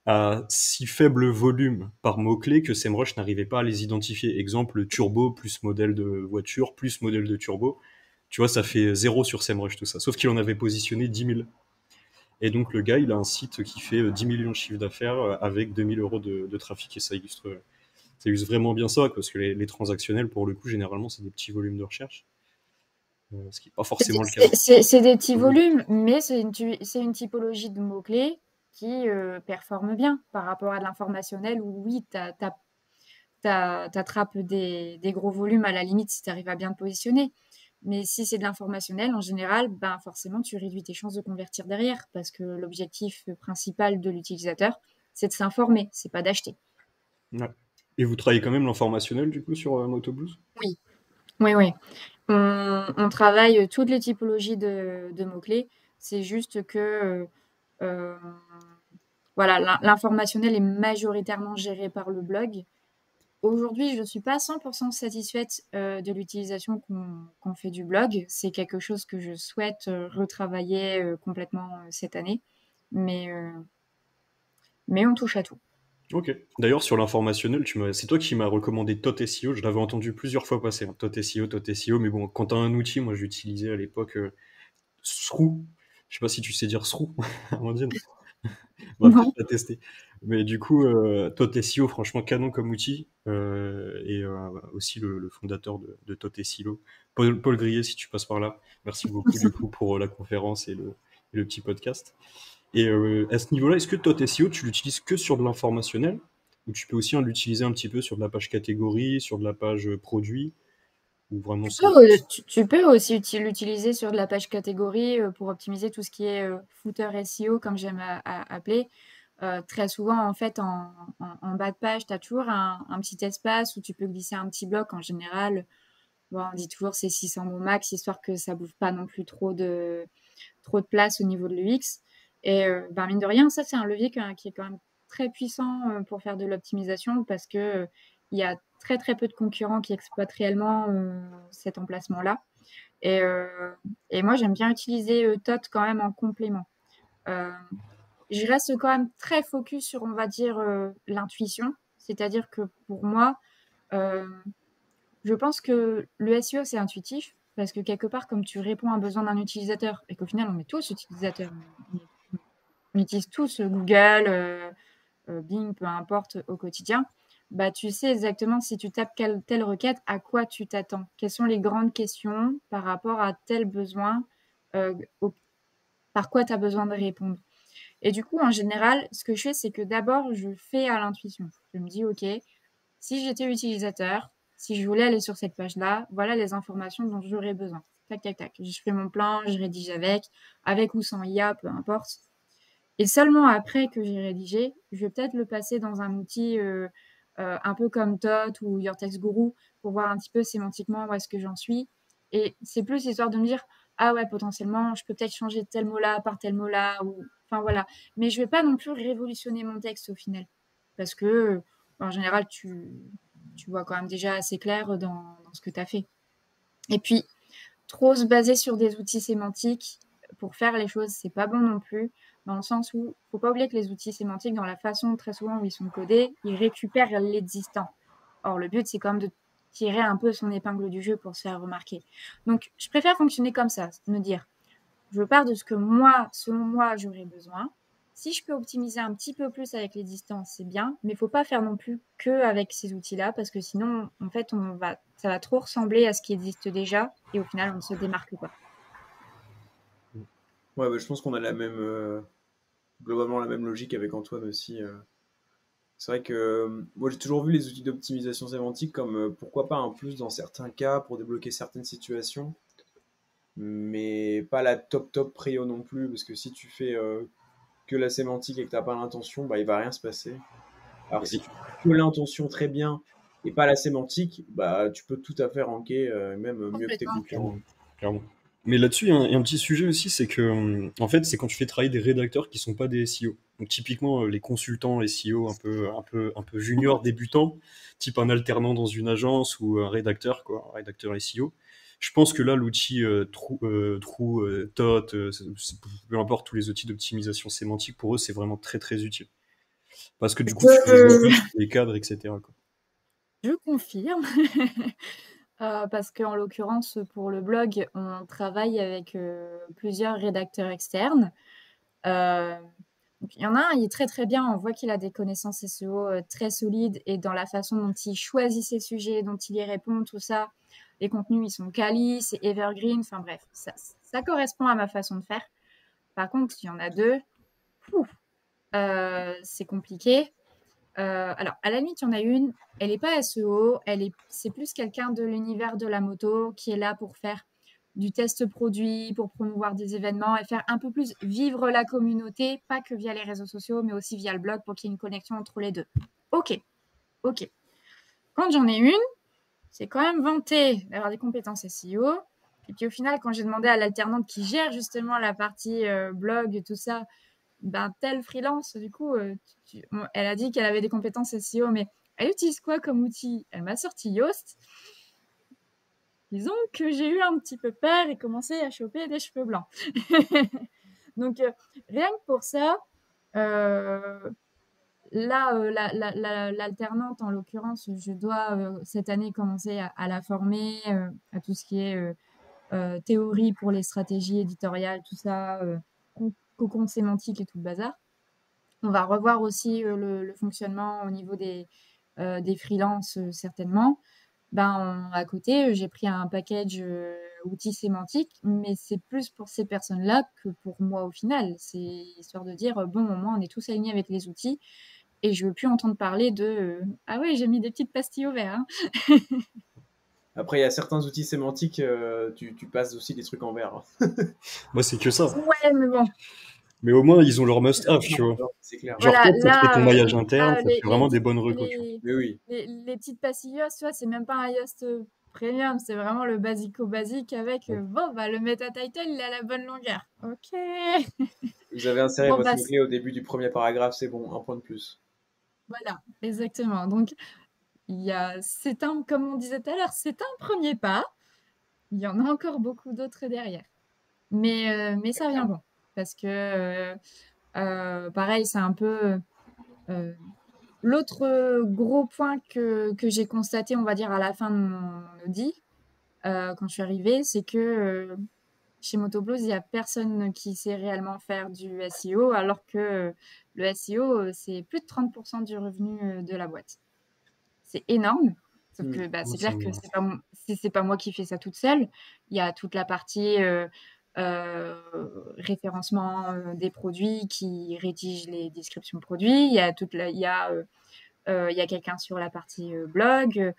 à si faible volume par mot-clé que SEMrush n'arrivait pas à les identifier. Exemple, turbo plus modèle de voiture plus modèle de turbo. Tu vois, ça fait zéro sur SEMrush tout ça. Sauf qu'il en avait positionné 10 000. Et donc le gars, il a un site qui fait 10 millions de chiffre d'affaires avec 2000 euros de trafic. Et ça illustre vraiment bien ça, parce que les transactionnels, pour le coup, généralement, c'est des petits volumes de recherche. Ce qui n'est pas forcément le cas. C'est des petits volumes, mais c'est une typologie de mots-clés qui performe bien par rapport à de l'informationnel où oui, t'attrapes des gros volumes à la limite si tu arrives à bien te positionner. Mais si c'est de l'informationnel, en général, ben forcément, tu réduis tes chances de convertir derrière parce que l'objectif principal de l'utilisateur, c'est de s'informer, c'est pas d'acheter. Ouais. Et vous travaillez quand même l'informationnel, du coup, sur Motoblues? Oui, oui, oui. On travaille toutes les typologies de mots-clés. C'est juste que voilà, l'informationnel est majoritairement géré par le blog. Aujourd'hui, je ne suis pas 100% satisfaite de l'utilisation qu'on fait du blog. C'est quelque chose que je souhaite retravailler complètement cette année. Mais, euh, mais on touche à tout. Ok. D'ailleurs, sur l'informationnel, c'est toi qui m'as recommandé Tot SEO. Je l'avais entendu plusieurs fois passer, hein. Tot SEO, Tot SEO. Mais bon, quand t'as un outil, moi j'utilisais à l'époque Sroo. Je sais pas si tu sais dire Sroo, Amandine. On va peut-être Non. la tester. Mais du coup, Tot SEO, franchement, canon comme outil. Et aussi le fondateur de Tot SEO, Paul Grillet, si tu passes par là. Merci beaucoup du coup pour la conférence et le petit podcast. Et à ce niveau-là, est-ce que Tot SEO, tu l'utilises que sur de l'informationnel ou tu peux aussi l'utiliser un petit peu sur de la page catégorie, sur de la page produit ou vraiment c'est... Tu peux aussi l'utiliser sur de la page catégorie pour optimiser tout ce qui est footer SEO, comme j'aime appeler. Très souvent, en fait, en bas de page, tu as toujours un petit espace où tu peux glisser un petit bloc. En général, bon, on dit toujours c'est 600 mots max, histoire que ça bouffe pas non plus trop de place au niveau de l'UX. Et ben, mine de rien, ça, c'est un levier qui est quand même très puissant pour faire de l'optimisation parce que il y a très très peu de concurrents qui exploitent réellement cet emplacement-là. Et, euh, et moi, j'aime bien utiliser TOT quand même en complément. Euh, je reste quand même très focus sur, on va dire, l'intuition. C'est-à-dire que pour moi, euh, je pense que le SEO, c'est intuitif parce que quelque part, comme tu réponds à un besoin d'un utilisateur et qu'au final, on est tous utilisateurs, on utilise tous Google, Bing, peu importe, au quotidien, bah, tu sais exactement si tu tapes telle requête, à quoi tu t'attends. Quelles sont les grandes questions par rapport à tel besoin, euh, au- par quoi tu as besoin de répondre. Et du coup, en général, ce que je fais, c'est que d'abord, je fais à l'intuition. Je me dis, OK, si j'étais utilisateur, si je voulais aller sur cette page-là, voilà les informations dont j'aurais besoin. Tac, tac, tac. Je fais mon plan, je rédige avec ou sans IA, peu importe. Et seulement après que j'ai rédigé, je vais peut-être le passer dans un outil un peu comme Tot ou Your Text Guru pour voir un petit peu sémantiquement où est-ce que j'en suis. Et c'est plus histoire de me dire, ah ouais, potentiellement, je peux peut-être changer tel mot-là par tel mot-là, ou enfin voilà. Mais je vais pas non plus révolutionner mon texte au final. Parce que, en général, tu vois quand même déjà assez clair dans ce que tu as fait. Et puis, trop se baser sur des outils sémantiques pour faire les choses, c'est pas bon non plus, dans le sens où faut pas oublier que les outils sémantiques, dans la façon très souvent où ils sont codés, ils récupèrent l'existant. Or, le but, c'est quand même de tirer un peu son épingle du jeu pour se faire remarquer. Donc, je préfère fonctionner comme ça, me dire, je pars de ce que moi, selon moi, j'aurais besoin. Si je peux optimiser un petit peu plus avec les distances, c'est bien, mais il faut pas faire non plus que avec ces outils-là, parce que sinon, en fait, ça va trop ressembler à ce qui existe déjà, et au final, on ne se démarque pas. Ouais, bah, je pense qu'on a globalement la même logique avec Antoine aussi. C'est vrai que moi j'ai toujours vu les outils d'optimisation sémantique comme pourquoi pas un plus dans certains cas pour débloquer certaines situations, mais pas la top prio non plus, parce que si tu fais que la sémantique et que t'as pas l'intention, bah il va rien se passer. Alors si tu fais que l'intention très bien et pas la sémantique, bah tu peux tout à fait ranker, même mieux que tes Complètement. concurrents. Clairement. Mais là-dessus, il y a un petit sujet aussi, c'est que, en fait, c'est quand tu fais travailler des rédacteurs qui sont pas des SEO. Donc, typiquement, les consultants SEO un peu juniors, débutants, type un alternant dans une agence ou un rédacteur, quoi, un rédacteur SEO. Je pense que là, l'outil True, Tot, peu importe tous les outils d'optimisation sémantique, pour eux, c'est vraiment très très utile. Parce que du coup, tu les vois Je, vite, tu les cadres, etc., quoi. je confirme, parce qu'en l'occurrence, pour le blog, on travaille avec plusieurs rédacteurs externes. Euh, Donc, il y en a un, il est très très bien. On voit qu'il a des connaissances SEO très solides et dans la façon dont il choisit ses sujets, dont il y répond, tout ça. Les contenus, ils sont quali, c'est evergreen. Enfin bref, ça correspond à ma façon de faire. Par contre, il y en a deux. Pouf, c'est compliqué. Alors, à la limite, il y en a une. Elle n'est pas SEO. C'est plus quelqu'un de l'univers de la moto qui est là pour faire du test produit, pour promouvoir des événements et faire un peu plus vivre la communauté, pas que via les réseaux sociaux, mais aussi via le blog pour qu'il y ait une connexion entre les deux. Ok, ok. Quand j'en ai une, c'est quand même vanté d'avoir des compétences SEO. Et puis au final, quand j'ai demandé à l'alternante qui gère justement la partie blog et tout ça, ben tel freelance, du coup, elle a dit qu'elle avait des compétences SEO, mais Elle utilise quoi comme outil? Elle m'a sorti Yoast. Disons que j'ai eu un petit peu peur et commencé à choper des cheveux blancs. Donc, rien que pour ça, là, l'alternante, en l'occurrence, je dois cette année commencer à la former à tout ce qui est théorie pour les stratégies éditoriales, tout ça, cocon sémantique et tout le bazar. On va revoir aussi le fonctionnement au niveau des freelances, certainement. À côté, j'ai pris un package outils sémantiques, mais c'est plus pour ces personnes-là que pour moi au final. C'est histoire de dire, bon, au moins on est tous alignés avec les outils et je veux plus entendre parler de ah ouais, j'ai mis des petites pastilles au vert. Hein. Après, il y a certains outils sémantiques, tu passes aussi des trucs en vert. Moi, c'est que ça. Ouais, mais bon. Mais au moins, ils ont leur must-have, tu vois. C'est clair. Genre, Voilà, toi, ça te fait ton là, maillage interne, ça les, fait vraiment des bonnes les, recos, tu vois. les, Mais oui. les petites pastilles Yoast, tu vois, c'est même pas un Yoast premium, c'est vraiment le basico-basique avec, le meta-title, il a la bonne longueur. Ok. Vous avez inséré Bon, votre mot-clé au début du premier paragraphe, c'est bon, un point de plus. voilà, exactement. Donc, comme on disait tout à l'heure, c'est un premier pas. Il y en a encore beaucoup d'autres derrière. Mais ça vient bon. Parce que, pareil, c'est un peu l'autre gros point que j'ai constaté, on va dire, à la fin de mon audit, quand je suis arrivée, c'est que chez Motoblues, il n'y a personne qui sait réellement faire du SEO, alors que le SEO, c'est plus de 30% du revenu de la boîte. C'est énorme. Sauf que c'est clair que c'est pas moi qui fais ça toute seule. Il y a toute la partie référencement des produits qui rédige les descriptions de produits. Il y a il y a quelqu'un sur la partie blog.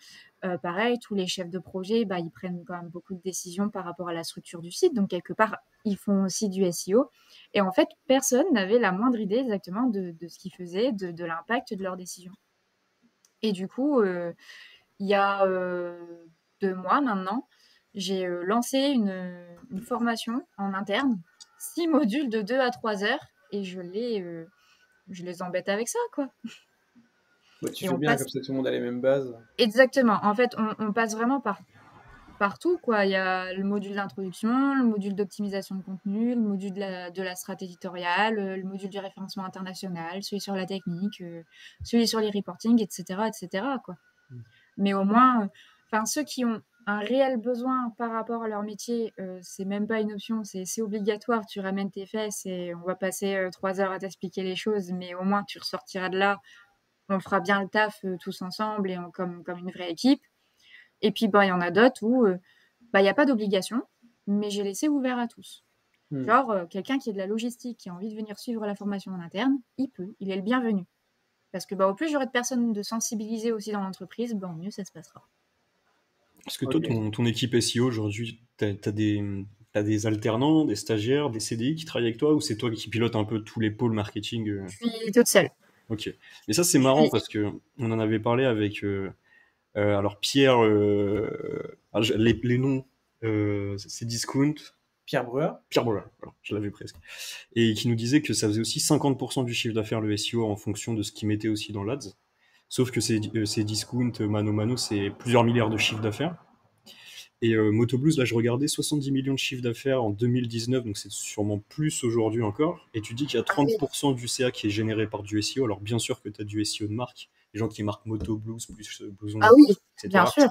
Pareil, tous les chefs de projet, ils prennent quand même beaucoup de décisions par rapport à la structure du site. Donc, quelque part, ils font aussi du SEO. Et en fait, personne n'avait la moindre idée exactement de ce qu'ils faisaient, de l'impact de leurs décisions. Et du coup, il y a 2 mois maintenant, j'ai lancé une formation en interne, 6 modules de 2 à 3 heures, et je les embête avec ça, quoi. Tu Et fais on bien, passe comme ça tout le monde a les mêmes bases. exactement. En fait, on passe vraiment partout, quoi. Il y a le module d'introduction, le module d'optimisation de contenu, le module de la stratégie éditoriale, le module du référencement international, celui sur la technique, celui sur les reporting, etc., etc., quoi. Mais au moins, ceux qui ont un réel besoin par rapport à leur métier, c'est même pas une option, c'est obligatoire. Tu ramènes tes fesses et on va passer 3 heures à t'expliquer les choses, mais au moins tu ressortiras de là. On fera bien le taf tous ensemble et comme une vraie équipe. Et puis, il y en a d'autres où il n'y a pas d'obligation, mais j'ai laissé ouvert à tous. Genre, quelqu'un qui est de la logistique, qui a envie de venir suivre la formation en interne, il est le bienvenu. Parce que au plus j'aurai de personnes de sensibiliser aussi dans l'entreprise, au mieux ça se passera. Est-ce que toi, ton équipe SEO aujourd'hui, t'as des alternants, des stagiaires, des CDI qui travaillent avec toi, ou c'est toi qui pilotes un peu tous les pôles marketing Je suis toute seule. Ok. Mais ça, c'est marrant parce que on en avait parlé avec alors Pierre, les noms, c'est Discount. Pierre Breuer. Pierre Breuer, voilà, je l'avais presque. Et qui nous disait que ça faisait aussi 50% du chiffre d'affaires le SEO en fonction de ce qu'il mettait aussi dans l'ADS. Sauf que c'est Discount, Mano, c'est plusieurs milliards de chiffre d'affaires. Et Motoblues, là, je regardais 70 millions de chiffre d'affaires en 2019, donc c'est sûrement plus aujourd'hui encore. Et tu dis qu'il y a 30% du CA qui est généré par du SEO. Alors, bien sûr que tu as du SEO de marque, les gens qui marquent Motoblues plus Blouson, oui, etc. bien sûr.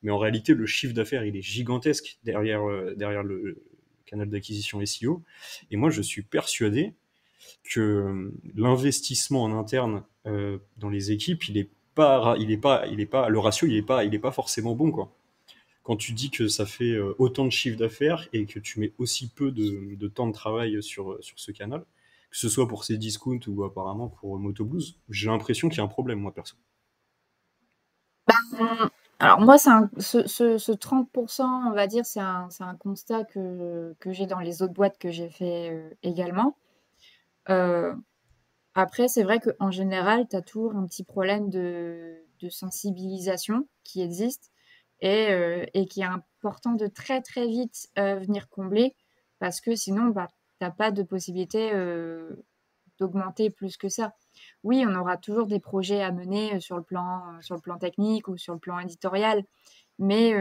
Mais en réalité, le chiffre d'affaires, il est gigantesque derrière le canal d'acquisition SEO. Et moi, je suis persuadé que l'investissement en interne dans les équipes, le ratio, il est pas forcément bon, quoi. Quand tu dis que ça fait autant de chiffre d'affaires et que tu mets aussi peu de temps de travail sur ce canal, que ce soit pour ces discounts ou apparemment pour Motoblues, j'ai l'impression qu'il y a un problème, moi, perso. Alors moi, ce 30%, on va dire, c'est un constat que j'ai dans les autres boîtes que j'ai fait également. Après, c'est vrai qu'en général, tu as toujours un petit problème de sensibilisation qui existe et qui est important de très très vite venir combler parce que sinon, tu n'as pas de possibilité d'augmenter plus que ça. oui, on aura toujours des projets à mener sur le plan technique ou sur le plan éditorial. Mais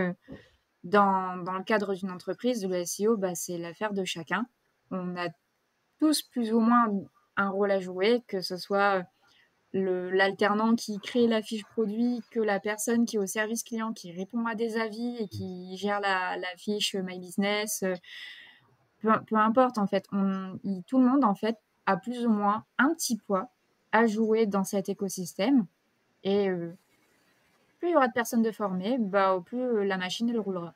dans le cadre d'une entreprise, de le SEO, bah, c'est l'affaire de chacun. On a tous plus ou moins un rôle à jouer, que ce soit l'alternant qui crée la fiche produit, que la personne qui est au service client, qui répond à des avis et qui gère la fiche My Business. Peu importe, en fait. Tout le monde, en fait, a plus ou moins un petit poids à jouer dans cet écosystème. Et plus il y aura de personnes de formées, bah, au plus la machine, elle roulera.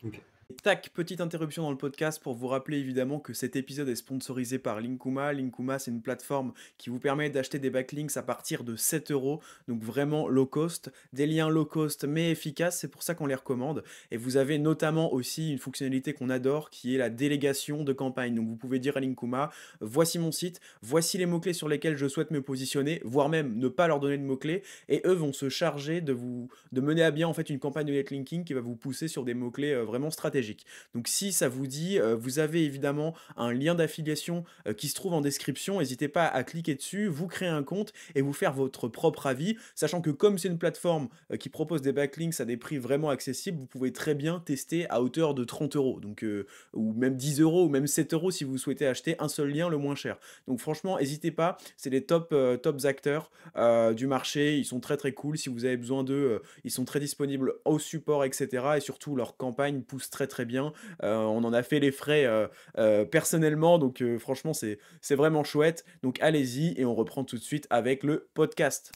Ok. Tac, petite interruption dans le podcast pour vous rappeler évidemment que cet épisode est sponsorisé par Linkuma. Linkuma, c'est une plateforme qui vous permet d'acheter des backlinks à partir de 7 euros, donc vraiment low cost. Des liens low cost mais efficaces, c'est pour ça qu'on les recommande. Et vous avez notamment aussi une fonctionnalité qu'on adore qui est la délégation de campagne. Donc vous pouvez dire à Linkuma, voici mon site, voici les mots-clés sur lesquels je souhaite me positionner, voire même ne pas leur donner de mots-clés, et eux vont se charger de mener à bien en fait une campagne de netlinking qui va vous pousser sur des mots-clés vraiment stratégiques. Donc si ça vous dit, vous avez évidemment un lien d'affiliation qui se trouve en description, n'hésitez pas à cliquer dessus, vous créer un compte et vous faire votre propre avis, sachant que comme c'est une plateforme qui propose des backlinks à des prix vraiment accessibles, vous pouvez très bien tester à hauteur de 30 euros, donc, ou même 10 euros, ou même 7 euros si vous souhaitez acheter un seul lien le moins cher. Donc franchement, n'hésitez pas, c'est les tops acteurs du marché, ils sont très très cool, si vous avez besoin d'eux, ils sont très disponibles au support, etc. Et surtout, leur campagne pousse très très bien. On en a fait les frais personnellement, donc franchement, c'est vraiment chouette. Donc allez-y et on reprend tout de suite avec le podcast.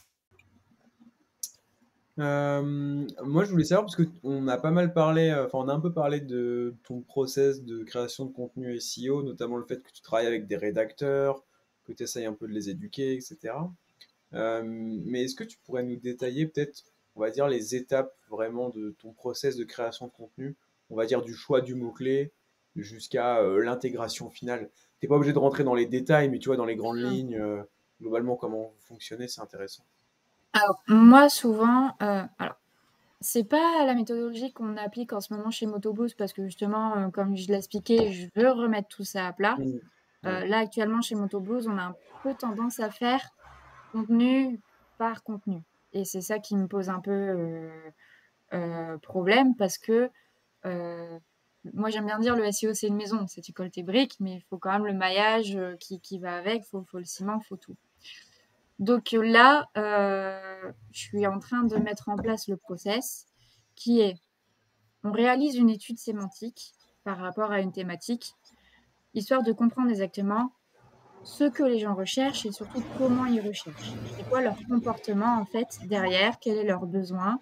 Moi, je voulais savoir, parce qu'on a pas mal parlé, enfin, on a un peu parlé de ton process de création de contenu SEO, notamment le fait que tu travailles avec des rédacteurs, que tu essayes un peu de les éduquer, etc. Mais est-ce que tu pourrais nous détailler peut-être, on va dire, les étapes vraiment de ton process de création de contenu, on va dire du choix du mot-clé jusqu'à l'intégration finale. T'es pas obligé de rentrer dans les détails, mais tu vois, dans les grandes lignes, globalement, comment vous fonctionnez, c'est intéressant. Alors, moi, souvent, c'est pas la méthodologie qu'on applique en ce moment chez Motoboost parce que justement, comme je l'ai expliqué, je veux remettre tout ça à plat. Ouais. Là, actuellement, chez Motoboost, on a un peu tendance à faire contenu par contenu. Et c'est ça qui me pose un peu problème parce que moi, j'aime bien dire le SEO, c'est une maison. C'est tu colles tes briques, mais il faut quand même le maillage qui va avec, faut le ciment, faut tout. Donc là, je suis en train de mettre en place le process qui est, on réalise une étude sémantique par rapport à une thématique, histoire de comprendre exactement ce que les gens recherchent et surtout comment ils recherchent. C'est quoi leur comportement en fait derrière, quel est leur besoin,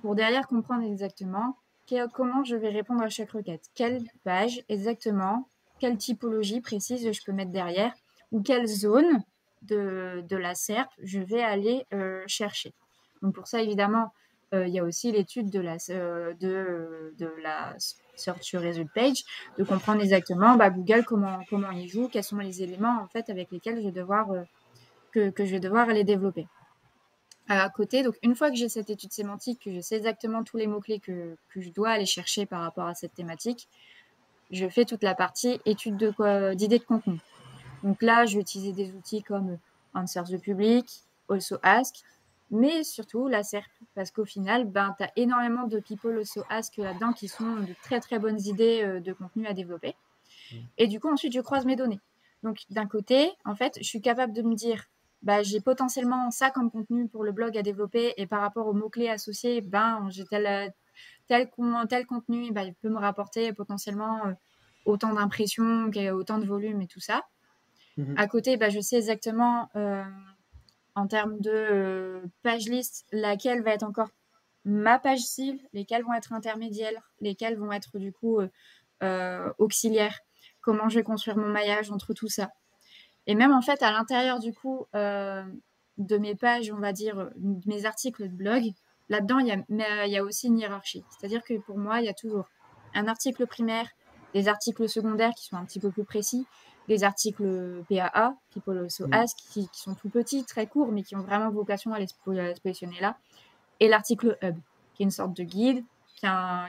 pour derrière comprendre exactement comment je vais répondre à chaque requête, quelle page exactement, quelle typologie précise je peux mettre derrière, ou quelle zone de la SERP je vais aller chercher. Donc pour ça, évidemment, il y a aussi l'étude de la Search Result Page, de comprendre exactement Google comment il joue, quels sont les éléments en fait avec lesquels je vais devoir, que je vais devoir aller développer. À côté, donc une fois que j'ai cette étude sémantique, que je sais exactement tous les mots-clés que je dois aller chercher par rapport à cette thématique, je fais toute la partie étude d'idées de contenu. Donc là, je vais utiliser des outils comme Answer the Public, Also Ask, mais surtout la SERP, parce qu'au final, tu as énormément de people Also Ask là-dedans qui sont de très très bonnes idées de contenu à développer. Et du coup, ensuite, je croise mes données. Donc d'un côté, en fait, je suis capable de me dire, j'ai potentiellement ça comme contenu pour le blog à développer et par rapport aux mots-clés associés, j'ai tel contenu, il peut me rapporter potentiellement autant d'impressions, autant de volume et tout ça. À côté, je sais exactement en termes de page list laquelle va être encore ma page cible, lesquelles vont être intermédiaires, lesquelles vont être du coup auxiliaires, comment je vais construire mon maillage entre tout ça. Et même en fait à l'intérieur du coup de mes pages, on va dire, de mes articles de blog, là-dedans il y a aussi une hiérarchie. C'est-à-dire que pour moi, il y a toujours un article primaire, des articles secondaires qui sont un petit peu plus précis, des articles PAA, People Also Ask, qui sont tout petits, très courts, mais qui ont vraiment vocation à se positionner là, et l'article Hub, qui est une sorte de guide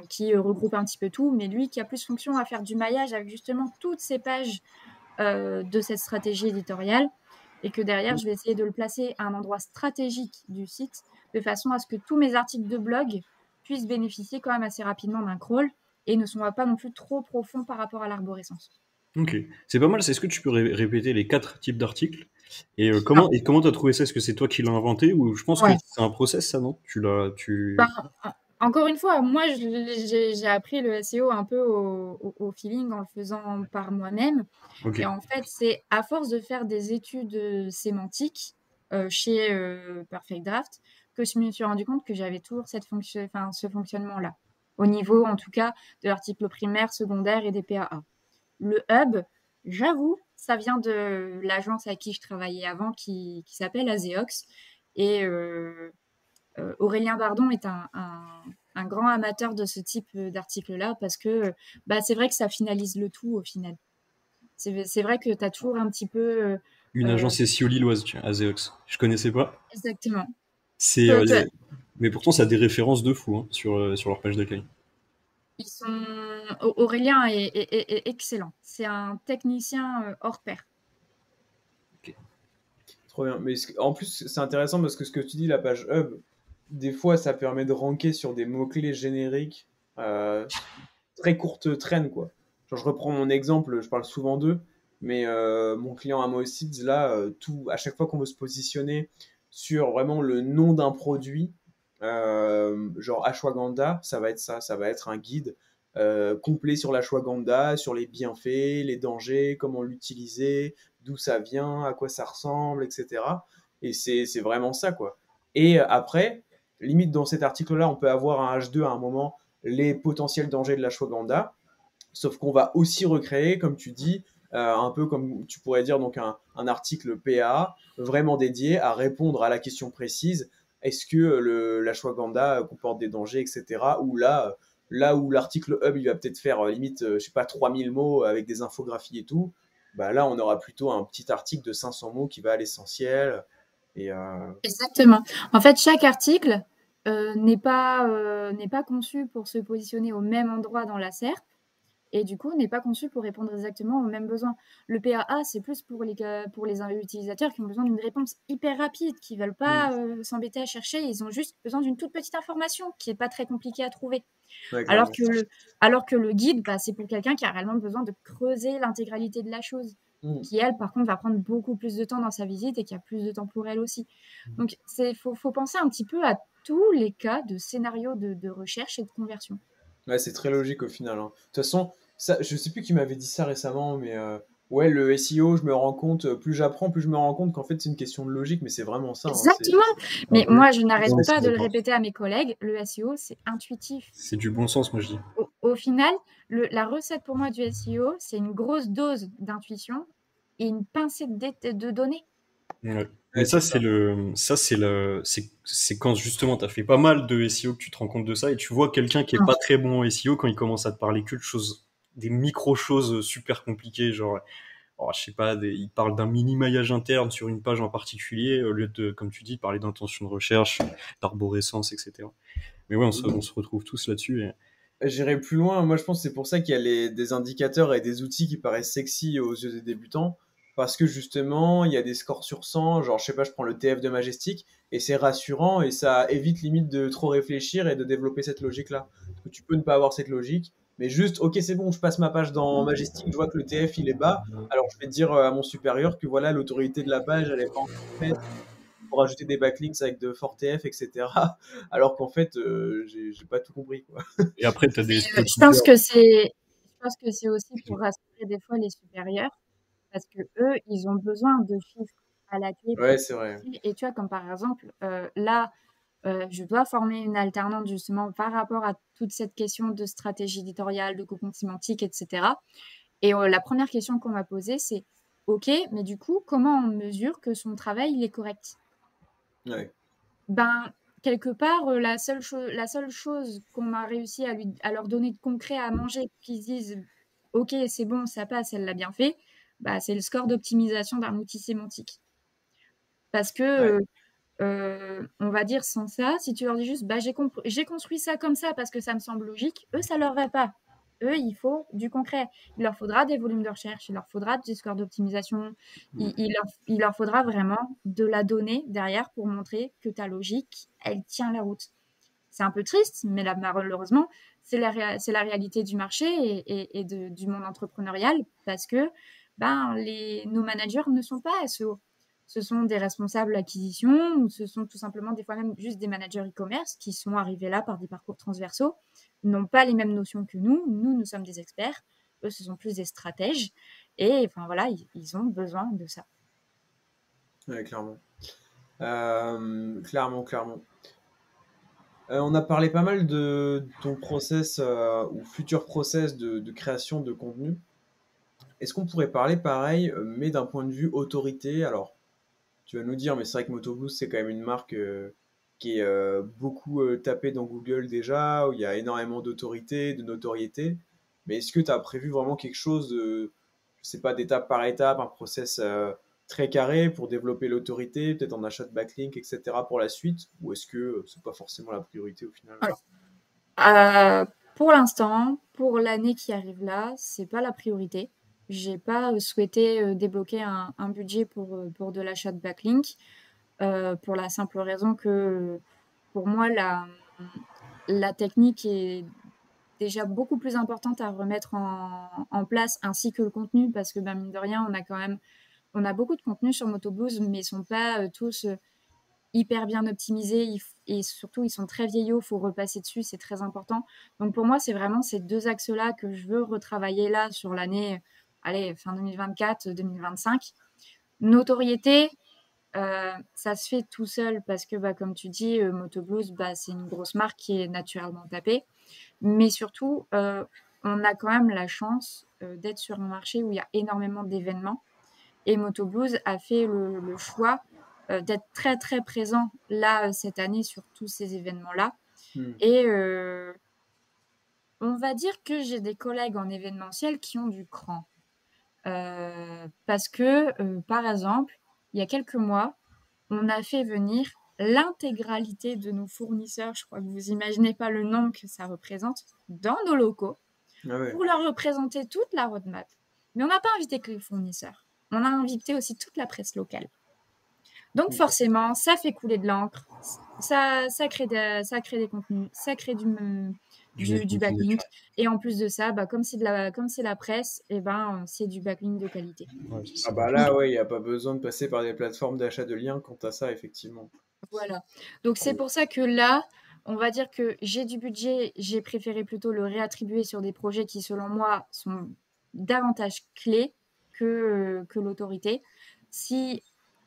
qui regroupe un petit peu tout, mais lui qui a plus fonction à faire du maillage avec justement toutes ces pages de cette stratégie éditoriale et que derrière, je vais essayer de le placer à un endroit stratégique du site, de façon à ce que tous mes articles de blog puissent bénéficier quand même assez rapidement d'un crawl et ne soient pas non plus trop profonds par rapport à l'arborescence. Ok, c'est pas mal. Est-ce que tu peux répéter les 4 types d'articles et Alors, comment t'as trouvé ça? Est-ce que c'est toi qui l'as inventé ou je pense que ouais. c'est un process ça, non? Ben, encore une fois, moi, j'ai appris le SEO un peu au feeling en le faisant par moi-même. Ok. Et en fait, c'est à force de faire des études sémantiques chez Perfect Draft que je me suis rendu compte que j'avais toujours ce fonctionnement-là. Au niveau, en tout cas, de l'article primaire, secondaire et des PAA. Le hub, j'avoue, ça vient de l'agence à qui je travaillais avant qui s'appelle Azeox. Et Aurélien Bardon est un grand amateur de ce type d'article-là parce que c'est vrai que ça finalise le tout au final. C'est vrai que tu as toujours un petit peu. Une agence SEO lilloise, tu vois, Azeox. Je connaissais pas. Exactement. C'est, Que- que- mais pourtant, ça a des références de fou hein, sur leur page d'accueil. Aurélien est excellent. C'est un technicien hors pair. Trop bien. Mais en plus, c'est intéressant parce que ce que tu dis, la page hub, des fois, ça permet de ranker sur des mots-clés génériques, euh, très courte traîne, quoi. Genre, je reprends mon exemple, je parle souvent d'eux, mais mon client Amosids, là, à chaque fois qu'on veut se positionner sur vraiment le nom d'un produit, genre ashwagandha, ça va être ça va être un guide complet sur l'ashwagandha, sur les bienfaits, les dangers, comment l'utiliser, d'où ça vient, à quoi ça ressemble, etc. Et c'est vraiment ça, quoi. Et après, limite dans cet article-là, on peut avoir un H2 à un moment, les potentiels dangers de l'ashwagandha, sauf qu'on va aussi recréer, comme tu dis, un peu comme tu pourrais dire donc un article PA vraiment dédié à répondre à la question précise, est-ce que l'ashwagandha comporte des dangers, etc. Ou là où l'article hub il va peut-être faire limite, je sais pas, 3000 mots avec des infographies et tout, bah là on aura plutôt un petit article de 500 mots qui va à l'essentiel. Et Exactement. En fait, chaque article n'est pas conçu pour se positionner au même endroit dans la SERP. Et du coup, n'est pas conçu pour répondre exactement aux mêmes besoins. Le PAA, c'est plus pour les utilisateurs qui ont besoin d'une réponse hyper rapide, qui ne veulent pas s'embêter à chercher. Ils ont juste besoin d'une toute petite information qui n'est pas très compliquée à trouver. ouais, Alors clairement. que le guide, c'est pour quelqu'un qui a réellement besoin de creuser l'intégralité de la chose. Qui, elle, par contre, va prendre beaucoup plus de temps dans sa visite et qui a plus de temps pour elle aussi. Donc, faut penser un petit peu à tous les cas de scénarios de recherche et de conversion. Ouais, c'est très logique au final, hein. De toute façon, ça, je sais plus qui m'avait dit ça récemment, mais ouais, le SEO, je me rends compte, plus j'apprends, plus je me rends compte qu'en fait c'est une question de logique, mais c'est vraiment ça, hein, Exactement. Mais Ouais, moi, je n'arrête ouais, pas c'est de le d'accord. répéter à mes collègues, le SEO, c'est intuitif. C'est du bon sens, moi je dis. Au final, la recette pour moi du SEO, c'est une grosse dose d'intuition et une pincée de données. Ouais. Mais Ouais, ça, c'est ça. c'est quand justement tu as fait pas mal de SEO que tu te rends compte de ça et tu vois quelqu'un qui est pas très bon en SEO quand il commence à te parler que de choses, des micro-choses super compliquées, genre, oh, je sais pas, il parle d'un mini maillage interne sur une page en particulier au lieu de, comme tu dis, parler d'intention de recherche, d'arborescence, etc. Mais ouais, on se retrouve tous là-dessus. J'irai plus loin, moi je pense que c'est pour ça qu'il y a des indicateurs et des outils qui paraissent sexy aux yeux des débutants, parce que justement, il y a des scores sur 100, genre je sais pas, je prends le TF de Majestic, et c'est rassurant, et ça évite limite de trop réfléchir et de développer cette logique-là. Parce que tu peux ne pas avoir cette logique, mais juste, ok c'est bon, je passe ma page dans Majestic, je vois que le TF il est bas, alors je vais dire à mon supérieur que voilà, l'autorité de la page, elle est pas encore faite, pour ajouter des backlinks avec de forts TF, etc. Alors qu'en fait, j'ai pas tout compris, quoi. Et après, tu as des Je pense stockkeepers. que c'est aussi pour rassurer des fois les supérieurs, parce que eux, ils ont besoin de chiffres à la clé pour Ouais, c'est vrai. progresser. Et tu vois, comme par exemple, là, je dois former une alternante justement par rapport à toute cette question de stratégie éditoriale, de cocon sémantique, etc. Et la première question qu'on m'a posée, c'est OK, mais du coup, comment on mesure que son travail il est correct? Ouais. Ben, quelque part, la seule chose qu'on a réussi à leur donner de concret à manger pour qu'ils se disent OK, c'est bon, ça passe, elle l'a bien fait, c'est le score d'optimisation d'un outil sémantique. Parce Ouais. que on va dire sans ça, si tu leur dis juste j'ai construit ça comme ça parce que ça me semble logique, eux, ça leur va pas. Eux, il faut du concret. Il leur faudra des volumes de recherche, il leur faudra des scores d'optimisation, il leur faudra vraiment de la donnée derrière pour montrer que ta logique, elle tient la route. C'est un peu triste, mais là, malheureusement, c'est la réalité du marché et du monde entrepreneurial parce que nos managers ne sont pas SEO. Ce sont des responsables acquisition ou ce sont tout simplement des fois même juste des managers e-commerce qui sont arrivés là par des parcours transversaux, n'ont pas les mêmes notions que nous. Nous sommes des experts. Eux, ce sont plus des stratèges. Et enfin voilà, ils ont besoin de ça. Ouais, clairement. Clairement. On a parlé pas mal de ton process ou futur process de création de contenu. Est-ce qu'on pourrait parler pareil, mais d'un point de vue autorité? Alors, tu vas nous dire, mais c'est vrai que Motoblues, c'est quand même une marque qui est beaucoup tapée dans Google déjà, où il y a énormément d'autorité, de notoriété. Mais est-ce que tu as prévu vraiment quelque chose de, je sais pas, d'étape par étape, un process très carré pour développer l'autorité, peut-être en achat de backlink, etc. pour la suite? Ou est-ce que c'est pas forcément la priorité au final? Alors, pour l'instant, pour l'année qui arrive là, c'est pas la priorité. J'ai pas souhaité débloquer un budget pour de l'achat de backlink, pour la simple raison que pour moi, la technique est déjà beaucoup plus importante à remettre en place, ainsi que le contenu, parce que mine de rien, on a beaucoup de contenu sur Motoblues, mais ils sont pas tous hyper bien optimisés et surtout ils sont très vieillots, il faut repasser dessus, c'est très important. Donc pour moi, c'est vraiment ces deux axes-là que je veux retravailler là sur l'année, allez, fin 2024, 2025. Notoriété, ça se fait tout seul parce que, comme tu dis, Motoblues, c'est une grosse marque qui est naturellement tapée. Mais surtout, on a quand même la chance d'être sur un marché où il y a énormément d'événements. Et Motoblues a fait le choix d'être très très présent là cette année sur tous ces événements-là. Hmm. Et on va dire que j'ai des collègues en événementiel qui ont du cran. Parce que, par exemple, il y a quelques mois, on a fait venir l'intégralité de nos fournisseurs, je crois que vous imaginez pas le nombre que ça représente, dans nos locaux, Ah ouais. pour leur représenter toute la roadmap. Mais on n'a pas invité que les fournisseurs. On a invité aussi toute la presse locale. Donc Ok. forcément, ça fait couler de l'encre, ça crée des contenus, ça crée du networking backlink. naturel. Et en plus de ça, comme c'est la presse, c'est du backlink de qualité. Ouais, c'est Ah ça. bah là, ouais, il n'y a pas besoin de passer par des plateformes d'achat de liens quant à ça, effectivement. Voilà. Donc c'est pour ça que là, on va dire que j'ai du budget, j'ai préféré plutôt le réattribuer sur des projets qui, selon moi, sont davantage clés que l'autorité. Si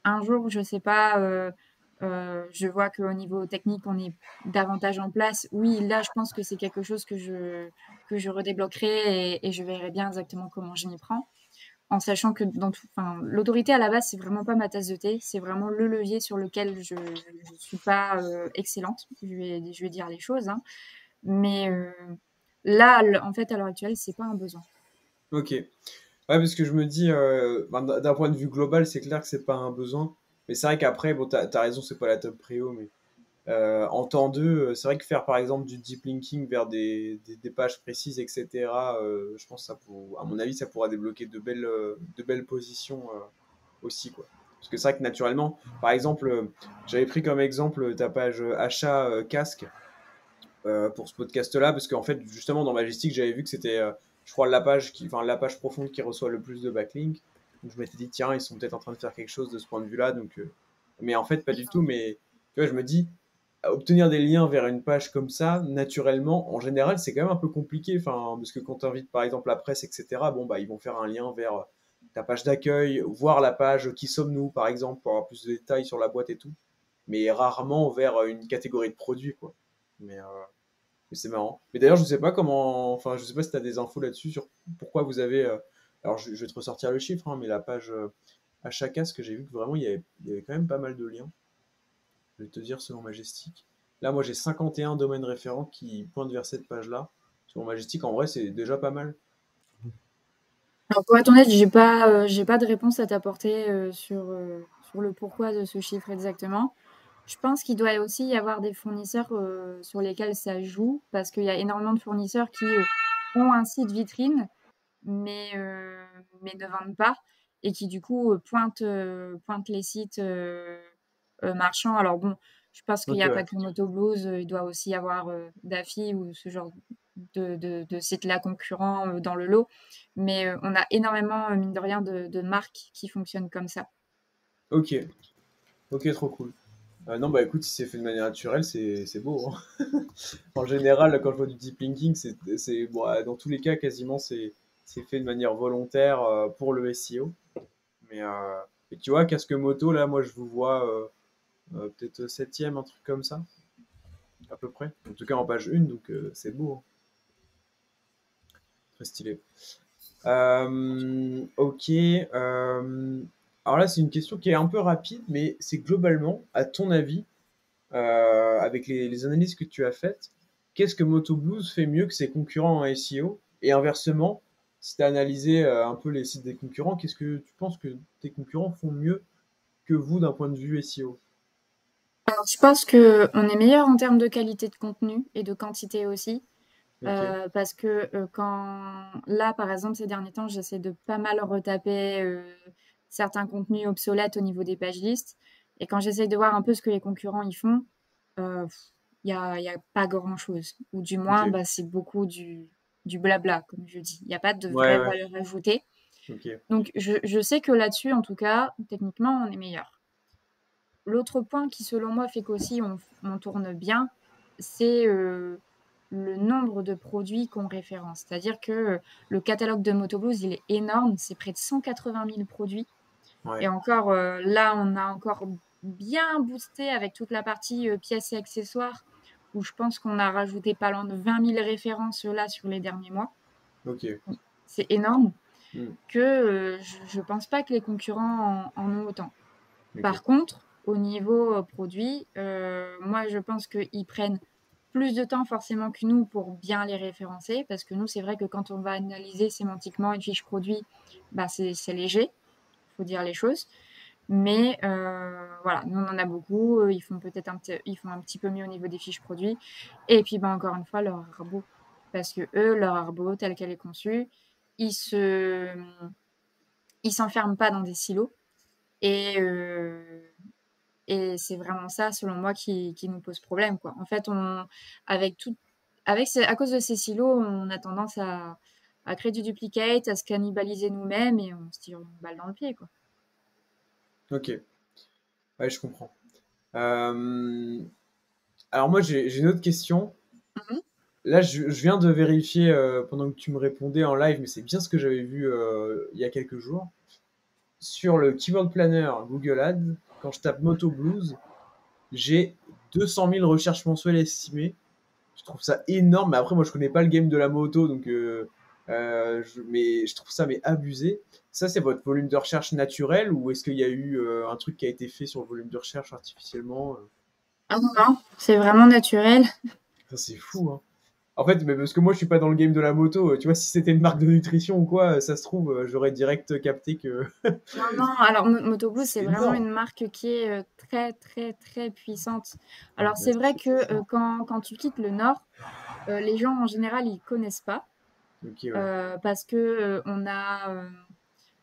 un jour, je sais pas, je vois qu'au niveau technique, on est davantage en place, oui, là, je pense que c'est quelque chose que je redébloquerai et je verrai bien exactement comment je m'y prends. En sachant que l'autorité à la base, c'est vraiment pas ma tasse de thé, c'est vraiment le levier sur lequel je suis pas excellente. Je vais dire les choses, hein. Mais là, en fait, à l'heure actuelle, c'est pas un besoin. Ok. Ouais, parce que je me dis, d'un point de vue global, c'est clair que c'est pas un besoin. Mais c'est vrai qu'après, bon, t'as raison, c'est pas la top prio, mais en temps 2, c'est vrai que faire par exemple du deep linking vers des pages précises, etc., je pense que à mon avis, ça pourra débloquer de belles positions aussi, quoi. Parce que c'est vrai que naturellement, par exemple, j'avais pris comme exemple ta page achat casque pour ce podcast-là, parce qu'en fait, justement, dans Majestic, j'avais vu que c'était, je crois, la page profonde qui reçoit le plus de backlinks. Donc je m'étais dit, tiens, ils sont peut-être en train de faire quelque chose de ce point de vue-là. Donc, mais en fait, pas du tout. Mais tu vois, je me dis, obtenir des liens vers une page comme ça, naturellement, en général, c'est quand même un peu compliqué. Enfin, parce que quand tu invites par exemple la presse, etc., bon, bah, ils vont faire un lien vers ta page d'accueil, voir la page Qui sommes-nous, par exemple, pour avoir plus de détails sur la boîte et tout. Mais rarement vers une catégorie de produits, quoi. Mais c'est marrant. Mais d'ailleurs, je sais pas comment. Enfin, je sais pas si tu as des infos là-dessus sur pourquoi vous avez. Alors, je vais te ressortir le chiffre, hein, mais la page achat casque, j'ai vu que vraiment il y avait quand même pas mal de liens. Je vais te dire selon Majestic. Là, moi, j'ai 51 domaines référents qui pointent vers cette page-là. Selon Majestic, en vrai, c'est déjà pas mal. Alors pour être honnête, j'ai pas de réponse à t'apporter sur le pourquoi de ce chiffre exactement. Je pense qu'il doit aussi y avoir des fournisseurs sur lesquels ça joue, parce qu'il y a énormément de fournisseurs qui ont un site vitrine, mais, mais ne vendent pas, et qui du coup pointent les sites marchands. Alors bon, je pense qu'il Ok, n'y a ouais. pas que Moto Blues, il doit aussi y avoir Daffy ou ce genre de sites-là concurrents dans le lot. Mais on a énormément, mine de rien, de marques qui fonctionnent comme ça. Ok, ok, trop cool. Non, bah écoute, si c'est fait de manière naturelle, c'est beau, hein. En général, quand je vois du deep linking, bon, dans tous les cas, quasiment, c'est fait de manière volontaire pour le SEO. Mais et tu vois, casque moto, là, moi, je vous vois peut-être septième, un truc comme ça, à peu près. En tout cas, en page 1, donc c'est beau, hein. Très stylé. Ok. Alors là, c'est une question qui est un peu rapide, mais c'est globalement, à ton avis, avec les analyses que tu as faites, qu'est-ce que Moto Blues fait mieux que ses concurrents en SEO? Et inversement, si tu as analysé un peu les sites des concurrents, qu'est-ce que tu penses que tes concurrents font mieux que vous d'un point de vue SEO? Alors, je pense qu'on est meilleur en termes de qualité de contenu et de quantité aussi. Ok, Parce que là, par exemple, ces derniers temps, j'essaie de pas mal retaper certains contenus obsolètes au niveau des pages listes. Et quand j'essaie de voir un peu ce que les concurrents y font, il y a pas grand-chose. Ou du moins, ok. bah, c'est beaucoup du blabla, comme je dis. Il n'y a pas de Ouais, vraie ouais, valeur ajoutée. ok. Donc, je sais que là-dessus, en tout cas, techniquement, on est meilleur. L'autre point qui, selon moi, fait qu'aussi on tourne bien, c'est le nombre de produits qu'on référence. C'est-à-dire que le catalogue de Motoblues, il est énorme, c'est près de 180 000 produits. Et Ouais, encore, là, on a encore bien boosté avec toute la partie pièces et accessoires, où je pense qu'on a rajouté pas loin de 20 000 références là sur les derniers mois. ok. C'est énorme Hmm, que je pense pas que les concurrents en ont autant. ok. Par contre, au niveau produit, moi, je pense qu'ils prennent plus de temps forcément que nous pour bien les référencer, parce que nous, c'est vrai que quand on va analyser sémantiquement une fiche produit, bah, c'est léger, il faut dire les choses. Mais voilà, nous, on en a beaucoup. Ils font peut-être ils font un petit peu mieux au niveau des fiches produits. Et puis, bah, encore une fois, leur arbo. Parce que eux, leur arbo, telle qu'elle est conçue, ils se, ils s'enferment pas dans des silos. Et, et c'est vraiment ça, selon moi, qui nous pose problème, quoi. En fait, avec tout, à cause de ces silos, on a tendance à créer du duplicate, à se cannibaliser nous-mêmes et on se tire une balle dans le pied, quoi. Ok, ouais, je comprends. Alors moi, j'ai une autre question. Mhm. Là, je viens de vérifier pendant que tu me répondais en live, mais c'est bien ce que j'avais vu il y a quelques jours. Sur le Keyword Planner Google Ads, quand je tape Moto Blues, j'ai 200 000 recherches mensuelles estimées. Je trouve ça énorme, mais après, moi, je connais pas le game de la moto, donc mais je trouve ça mais abusé. Ça, c'est votre volume de recherche naturel ou est-ce qu'il y a eu un truc qui a été fait sur le volume de recherche artificiellement? Ah non, non, c'est vraiment naturel. Ça, c'est fou, hein. En fait, mais parce que moi, je suis pas dans le game de la moto. Tu vois, si c'était une marque de nutrition ou quoi, ça se trouve, j'aurais direct capté que Non, non, alors Moto c'est c'est vraiment énorme. une marque qui est très, très, très puissante. Ah, Alors, mais c'est vrai c'est que ça. quand tu quittes le Nord, les gens en général, ils connaissent pas. Ok, ouais. Parce que on a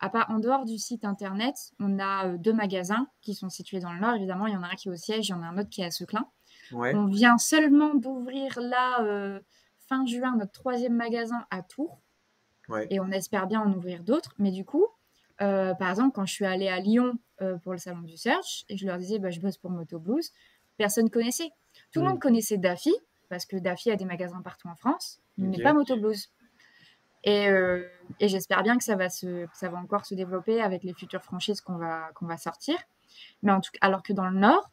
en dehors du site internet, on a deux magasins qui sont situés dans le nord. Évidemment, il y en a un qui est au siège, il y en a un autre qui est à Seclin. Ouais, On vient seulement d'ouvrir là, fin juin, notre troisième magasin à Tours. ouais. Et on espère bien en ouvrir d'autres. Mais du coup, par exemple, quand je suis allée à Lyon pour le salon du Search, et je leur disais, bah, je bosse pour Moto Blues, personne ne connaissait. Tout le Hmm, monde connaissait Daffy, parce que Daffy a des magasins partout en France, mais pas ok. Moto Blues. Et, euh, et j'espère bien que que ça va encore se développer avec les futures franchises qu'on va sortir. Mais en tout cas, alors que dans le Nord,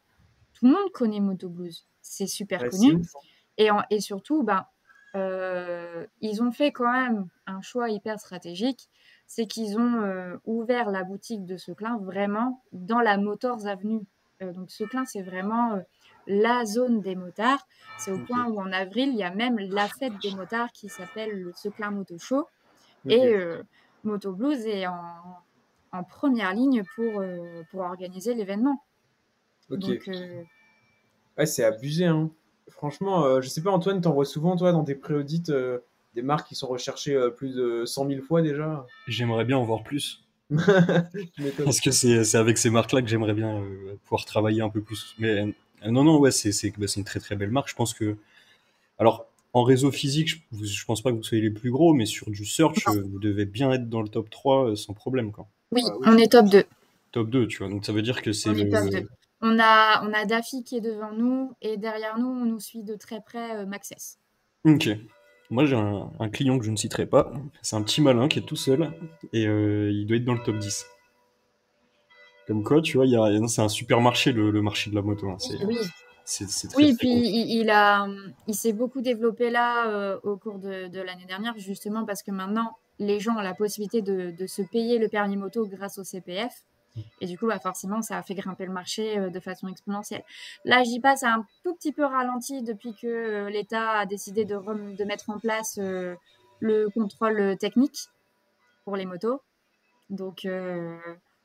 tout le monde connaît Moto Blues. C'est super Ouais, c'est connu. ouf, hein. Et surtout, ben, ils ont fait quand même un choix hyper stratégique. C'est qu'ils ont ouvert la boutique de Seclin vraiment dans la Motors Avenue. Donc Seclin, c'est vraiment la zone des motards. C'est au point Ok, où en avril, il y a même la fête des motards qui s'appelle le Seclin Moto Show. Et ok, Moto Blues est en première ligne pour organiser l'événement. ok. Donc, Ouais, c'est abusé, hein. Franchement, je sais pas, Antoine, t'envoies souvent, toi, dans tes pré-audits, des marques qui sont recherchées plus de 100 000 fois déjà. J'aimerais bien en voir plus. Tu m'étonnes. Parce que c'est avec ces marques-là que j'aimerais bien pouvoir travailler un peu plus. Mais non, non, ouais, c'est une très très belle marque. Je pense que. Alors, en réseau physique, je pense pas que vous soyez les plus gros, mais sur du search, Non. vous devez bien être dans le top 3 sans problème, quoi. Oui, Ah oui. on est top 2. Top 2, tu vois. Donc ça veut dire que c'est On est top 2. le. On a Daffy qui est devant nous et derrière nous, on nous suit de très près Maxès. Ok. Moi, j'ai un client que je ne citerai pas. C'est un petit malin qui est tout seul et il doit être dans le top 10. Comme quoi, tu vois, non, c'est un super marché, le marché de la moto, hein. Oui, C'est très oui, très puis compliqué. il s'est beaucoup développé là au cours de l'année dernière, justement parce que maintenant, les gens ont la possibilité de se payer le permis moto grâce au CPF. Et du coup, bah, forcément, ça a fait grimper le marché de façon exponentielle. Là, j'y passe un tout petit peu ralenti depuis que l'État a décidé de mettre en place le contrôle technique pour les motos. Donc,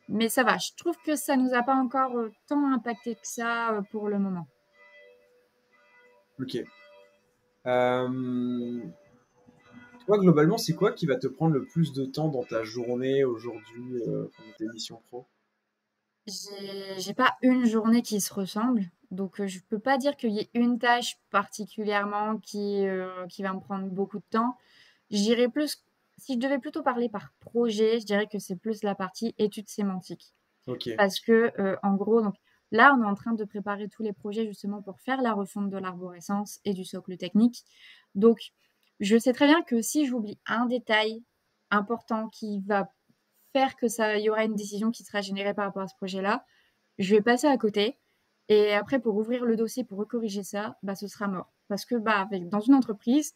mais ça va. Je trouve que ça nous a pas encore tant impacté que ça pour le moment. Ok. Euh, Toi, globalement, c'est quoi qui va te prendre le plus de temps dans ta journée aujourd'hui, dans tes missions pro? J'ai pas une journée qui se ressemble, donc je peux pas dire qu'il y ait une tâche particulièrement qui va me prendre beaucoup de temps. Je dirais plus si je devais plutôt parler par projet, je dirais que c'est plus la partie études sémantiques. Ok. Parce que, en gros, donc là, on est en train de préparer tous les projets justement pour faire la refonte de l'arborescence et du socle technique. Donc, je sais très bien que si j'oublie un détail important qui va faire que ça il y aura une décision qui sera générée par rapport à ce projet-là, je vais passer à côté et après pour ouvrir le dossier, pour recorriger ça, bah, ce sera mort. Parce que, bah, dans une entreprise,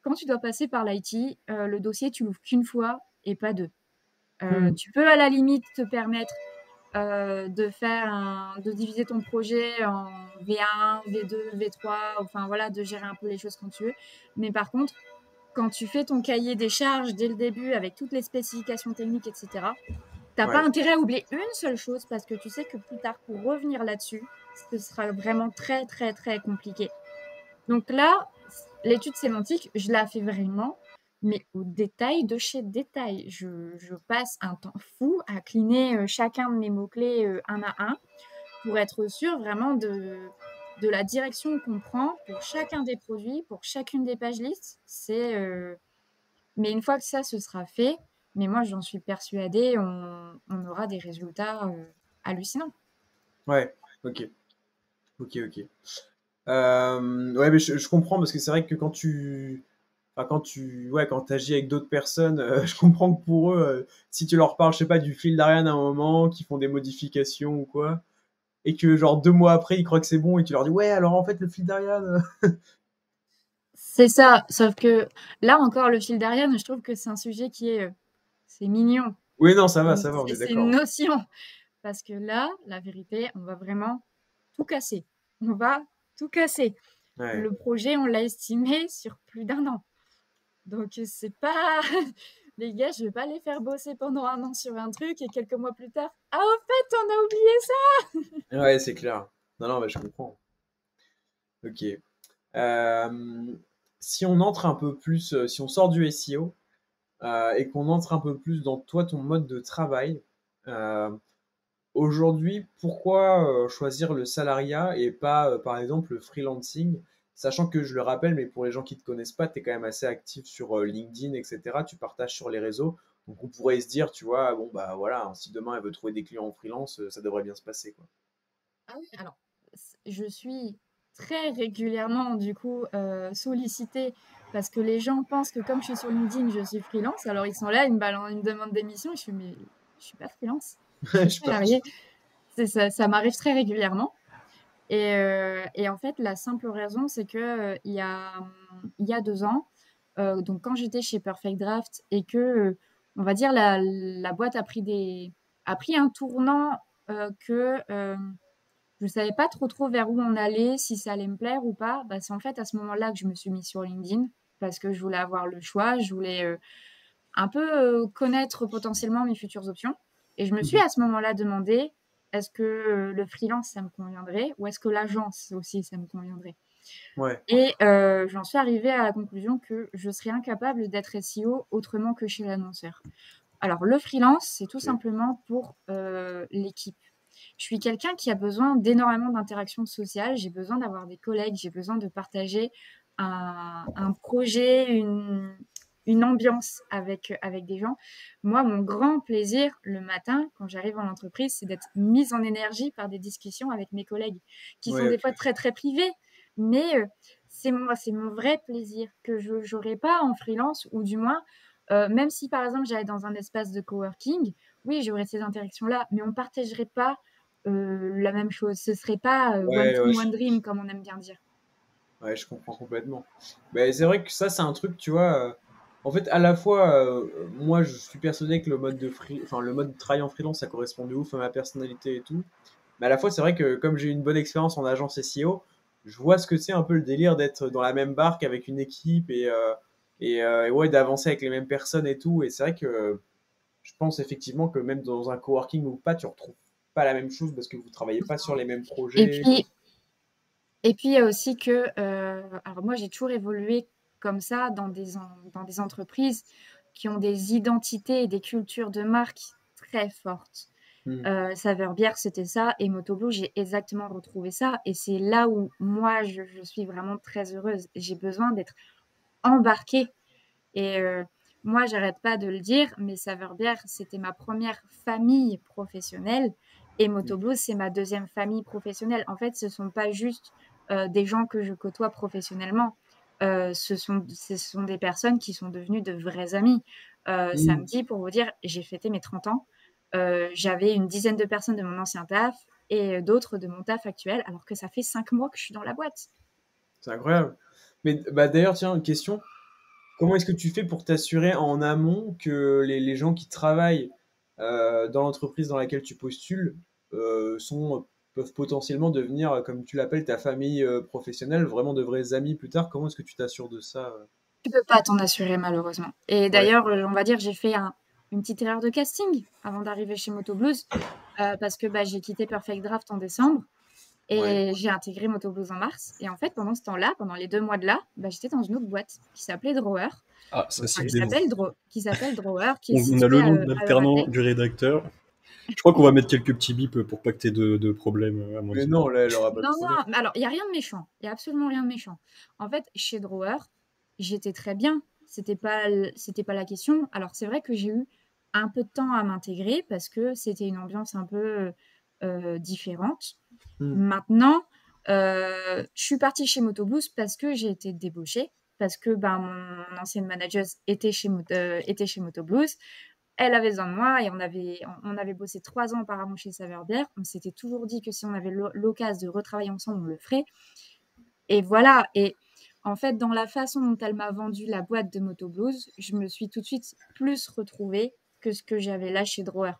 quand tu dois passer par l'IT, le dossier, tu l'ouvres qu'une fois et pas deux. Hmm. Tu peux à la limite te permettre de diviser ton projet en V1, V2, V3, enfin voilà, de gérer un peu les choses quand tu veux. Mais par contre, quand tu fais ton cahier des charges dès le début avec toutes les spécifications techniques, etc., t'as pas Ouais. intérêt à oublier une seule chose parce que tu sais que plus tard, pour revenir là-dessus, ce sera vraiment très, très, très compliqué. Donc là, l'étude sémantique, je la fais vraiment, mais au détail de chez détail. Je passe un temps fou à cliner chacun de mes mots-clés un à un pour être sûr vraiment de la direction qu'on prend pour chacun des produits, pour chacune des pages listes. Mais une fois que ça, ce sera fait, mais moi, j'en suis persuadée, on aura des résultats hallucinants. Ouais. Ok. Ok. Ok. Ouais, mais je comprends parce que c'est vrai que quand tu agis avec d'autres personnes, je comprends que pour eux, si tu leur parles, je sais pas, du fil d'Ariane à un moment, qu'ils font des modifications ou quoi, et que genre 2 mois après, ils croient que c'est bon et tu leur dis ouais, alors en fait le fil d'Ariane. C'est ça, sauf que là encore, le fil d'Ariane, je trouve que c'est un sujet qui est, c'est mignon. Oui, non, Donc ça va, on est c'est une d'accord. notion. Parce que là, la vérité, on va vraiment tout casser. On va tout casser. Ouais. Le projet, on l'a estimé sur plus d'1 an. Donc c'est pas les gars, je vais pas les faire bosser pendant 1 an sur un truc et quelques mois plus tard: «Ah au fait, on a oublié ça!» Ouais, c'est clair. Non, non, bah, je comprends. Ok. Si on entre un peu plus, si on sort du SEO et qu'on entre un peu plus dans toi, ton mode de travail, euh, aujourd'hui, pourquoi choisir le salariat et pas, par exemple, le freelancing? Sachant que je le rappelle, mais pour les gens qui ne te connaissent pas, tu es quand même assez actif sur LinkedIn, etc. Tu partages sur les réseaux. Donc on pourrait se dire, tu vois, bon, bah voilà, si demain elle veut trouver des clients en freelance, ça devrait bien se passer, quoi. Ah oui, alors je suis très régulièrement du coup sollicitée parce que les gens pensent que comme je suis sur LinkedIn, je suis freelance. Alors ils sont là, ils me demandent des missions et je suis mais je suis pas freelance, je Je suis sais pas. salariée. C'est ça, ça m'arrive très régulièrement. Et en fait, la simple raison, c'est que il y a 2 ans, donc quand j'étais chez Perfect Draft et que on va dire la boîte a pris un tournant que je savais pas trop vers où on allait, si ça allait me plaire ou pas. Bah, c'est en fait à ce moment-là que je me suis mise sur LinkedIn parce que je voulais avoir le choix, je voulais, un peu, connaître potentiellement mes futures options et je me suis Mhm. à ce moment-là demandé: «Est-ce que, le freelance ça me conviendrait ou est-ce que l'agence aussi ça me conviendrait?» Ouais. Et j'en suis arrivée à la conclusion que je serais incapable d'être SEO autrement que chez l'annonceur. Alors le freelance, c'est tout Ok. simplement pour, l'équipe. Je suis quelqu'un qui a besoin d'énormément d'interactions sociales, j'ai besoin d'avoir des collègues, j'ai besoin de partager un projet, une ambiance avec des gens. Moi, mon grand plaisir le matin, quand j'arrive en entreprise, c'est d'être mise en énergie par des discussions avec mes collègues, qui sont Ouais, des ok. fois très, très privées, mais c'est mon vrai plaisir que je n'aurais pas en freelance, ou du moins, même si par exemple j'allais dans un espace de coworking, oui, j'aurais ces interactions-là, mais on ne partagerait pas la même chose. Ce serait pas one Ouais, ouais, team, one dream, comme on aime bien dire. ouais, je comprends complètement. Mais c'est vrai que ça, c'est un truc, tu vois. En fait, à la fois, moi, je suis persuadé que enfin, le mode de travail en freelance, ça correspond de ouf à ma personnalité et tout. Mais à la fois, c'est vrai que comme j'ai eu une bonne expérience en agence SEO, je vois ce que c'est un peu le délire d'être dans la même barque avec une équipe et ouais, d'avancer avec les mêmes personnes et tout. Et c'est vrai que je pense effectivement que même dans un coworking ou pas, tu retrouves pas la même chose parce que vous travaillez pas sur les mêmes Et projets. puis, et puis il y a aussi que, alors moi j'ai toujours évolué comme ça dans des entreprises qui ont des identités et des cultures de marque très fortes. Hmm. Saveur bière, c'était ça, et Motoblue, j'ai exactement retrouvé ça, et c'est là où moi je suis vraiment très heureuse. J'ai besoin d'être embarquée. Et moi, j'arrête pas de le dire, mais Saveur Bière, c'était ma première famille professionnelle, et Motoblues, c'est ma deuxième famille professionnelle. En fait, ce sont pas juste des gens que je côtoie professionnellement. Ce sont des personnes qui sont devenues de vrais amis. Hmm. Samedi, pour vous dire, j'ai fêté mes 30 ans. J'avais une dizaine de personnes de mon ancien taf et d'autres de mon taf actuel, alors que ça fait 5 mois que je suis dans la boîte. C'est incroyable. Mais bah, d'ailleurs, tiens, une question. Comment est-ce que tu fais pour t'assurer en amont que les gens qui travaillent dans l'entreprise dans laquelle tu postules peuvent potentiellement devenir, comme tu l'appelles, ta famille professionnelle, vraiment de vrais amis plus tard? Comment est-ce que tu t'assures de ça? Tu peux pas t'en assurer malheureusement. Et Ouais, d'ailleurs, on va dire, j'ai fait une petite erreur de casting avant d'arriver chez Motoblues, parce que bah, j'ai quitté Perfect Draft en décembre ouais. et j'ai intégré Motoblues en mars. Et en fait, pendant ce temps-là, pendant les 2 mois de là, bah, j'étais dans une autre boîte qui s'appelait Drawer, Ah, ça enfin c'est Ok. dément. qui s'appelle Drawer, qui est On a située le nom de à l'alternant, Eurapec. du rédacteur. Je crois qu'on va mettre quelques petits bips pour pas que tu aies de problème, Mais Amandine. non, là, elle aura pas de Non, problème. non, mais alors, il n'y a rien de méchant. Il n'y a absolument rien de méchant. En fait, chez Drawer, j'étais très bien. C'était pas la question. Alors, c'est vrai que j'ai eu un peu de temps à m'intégrer parce que c'était une ambiance un peu différente. Hmm. Maintenant, je suis partie chez Motoboost parce que j'ai été débauchée, parce que ben, mon ancienne manager était chez Motoboost. Elle avait besoin de moi et on avait bossé 3 ans auparavant chez Saveur Bière. On s'était toujours dit que si on avait l'occasion de retravailler ensemble, on le ferait. Et voilà. Et en fait, dans la façon dont elle m'a vendu la boîte de Moto Blues, je me suis tout de suite plus retrouvée que ce que j'avais là chez Drawer.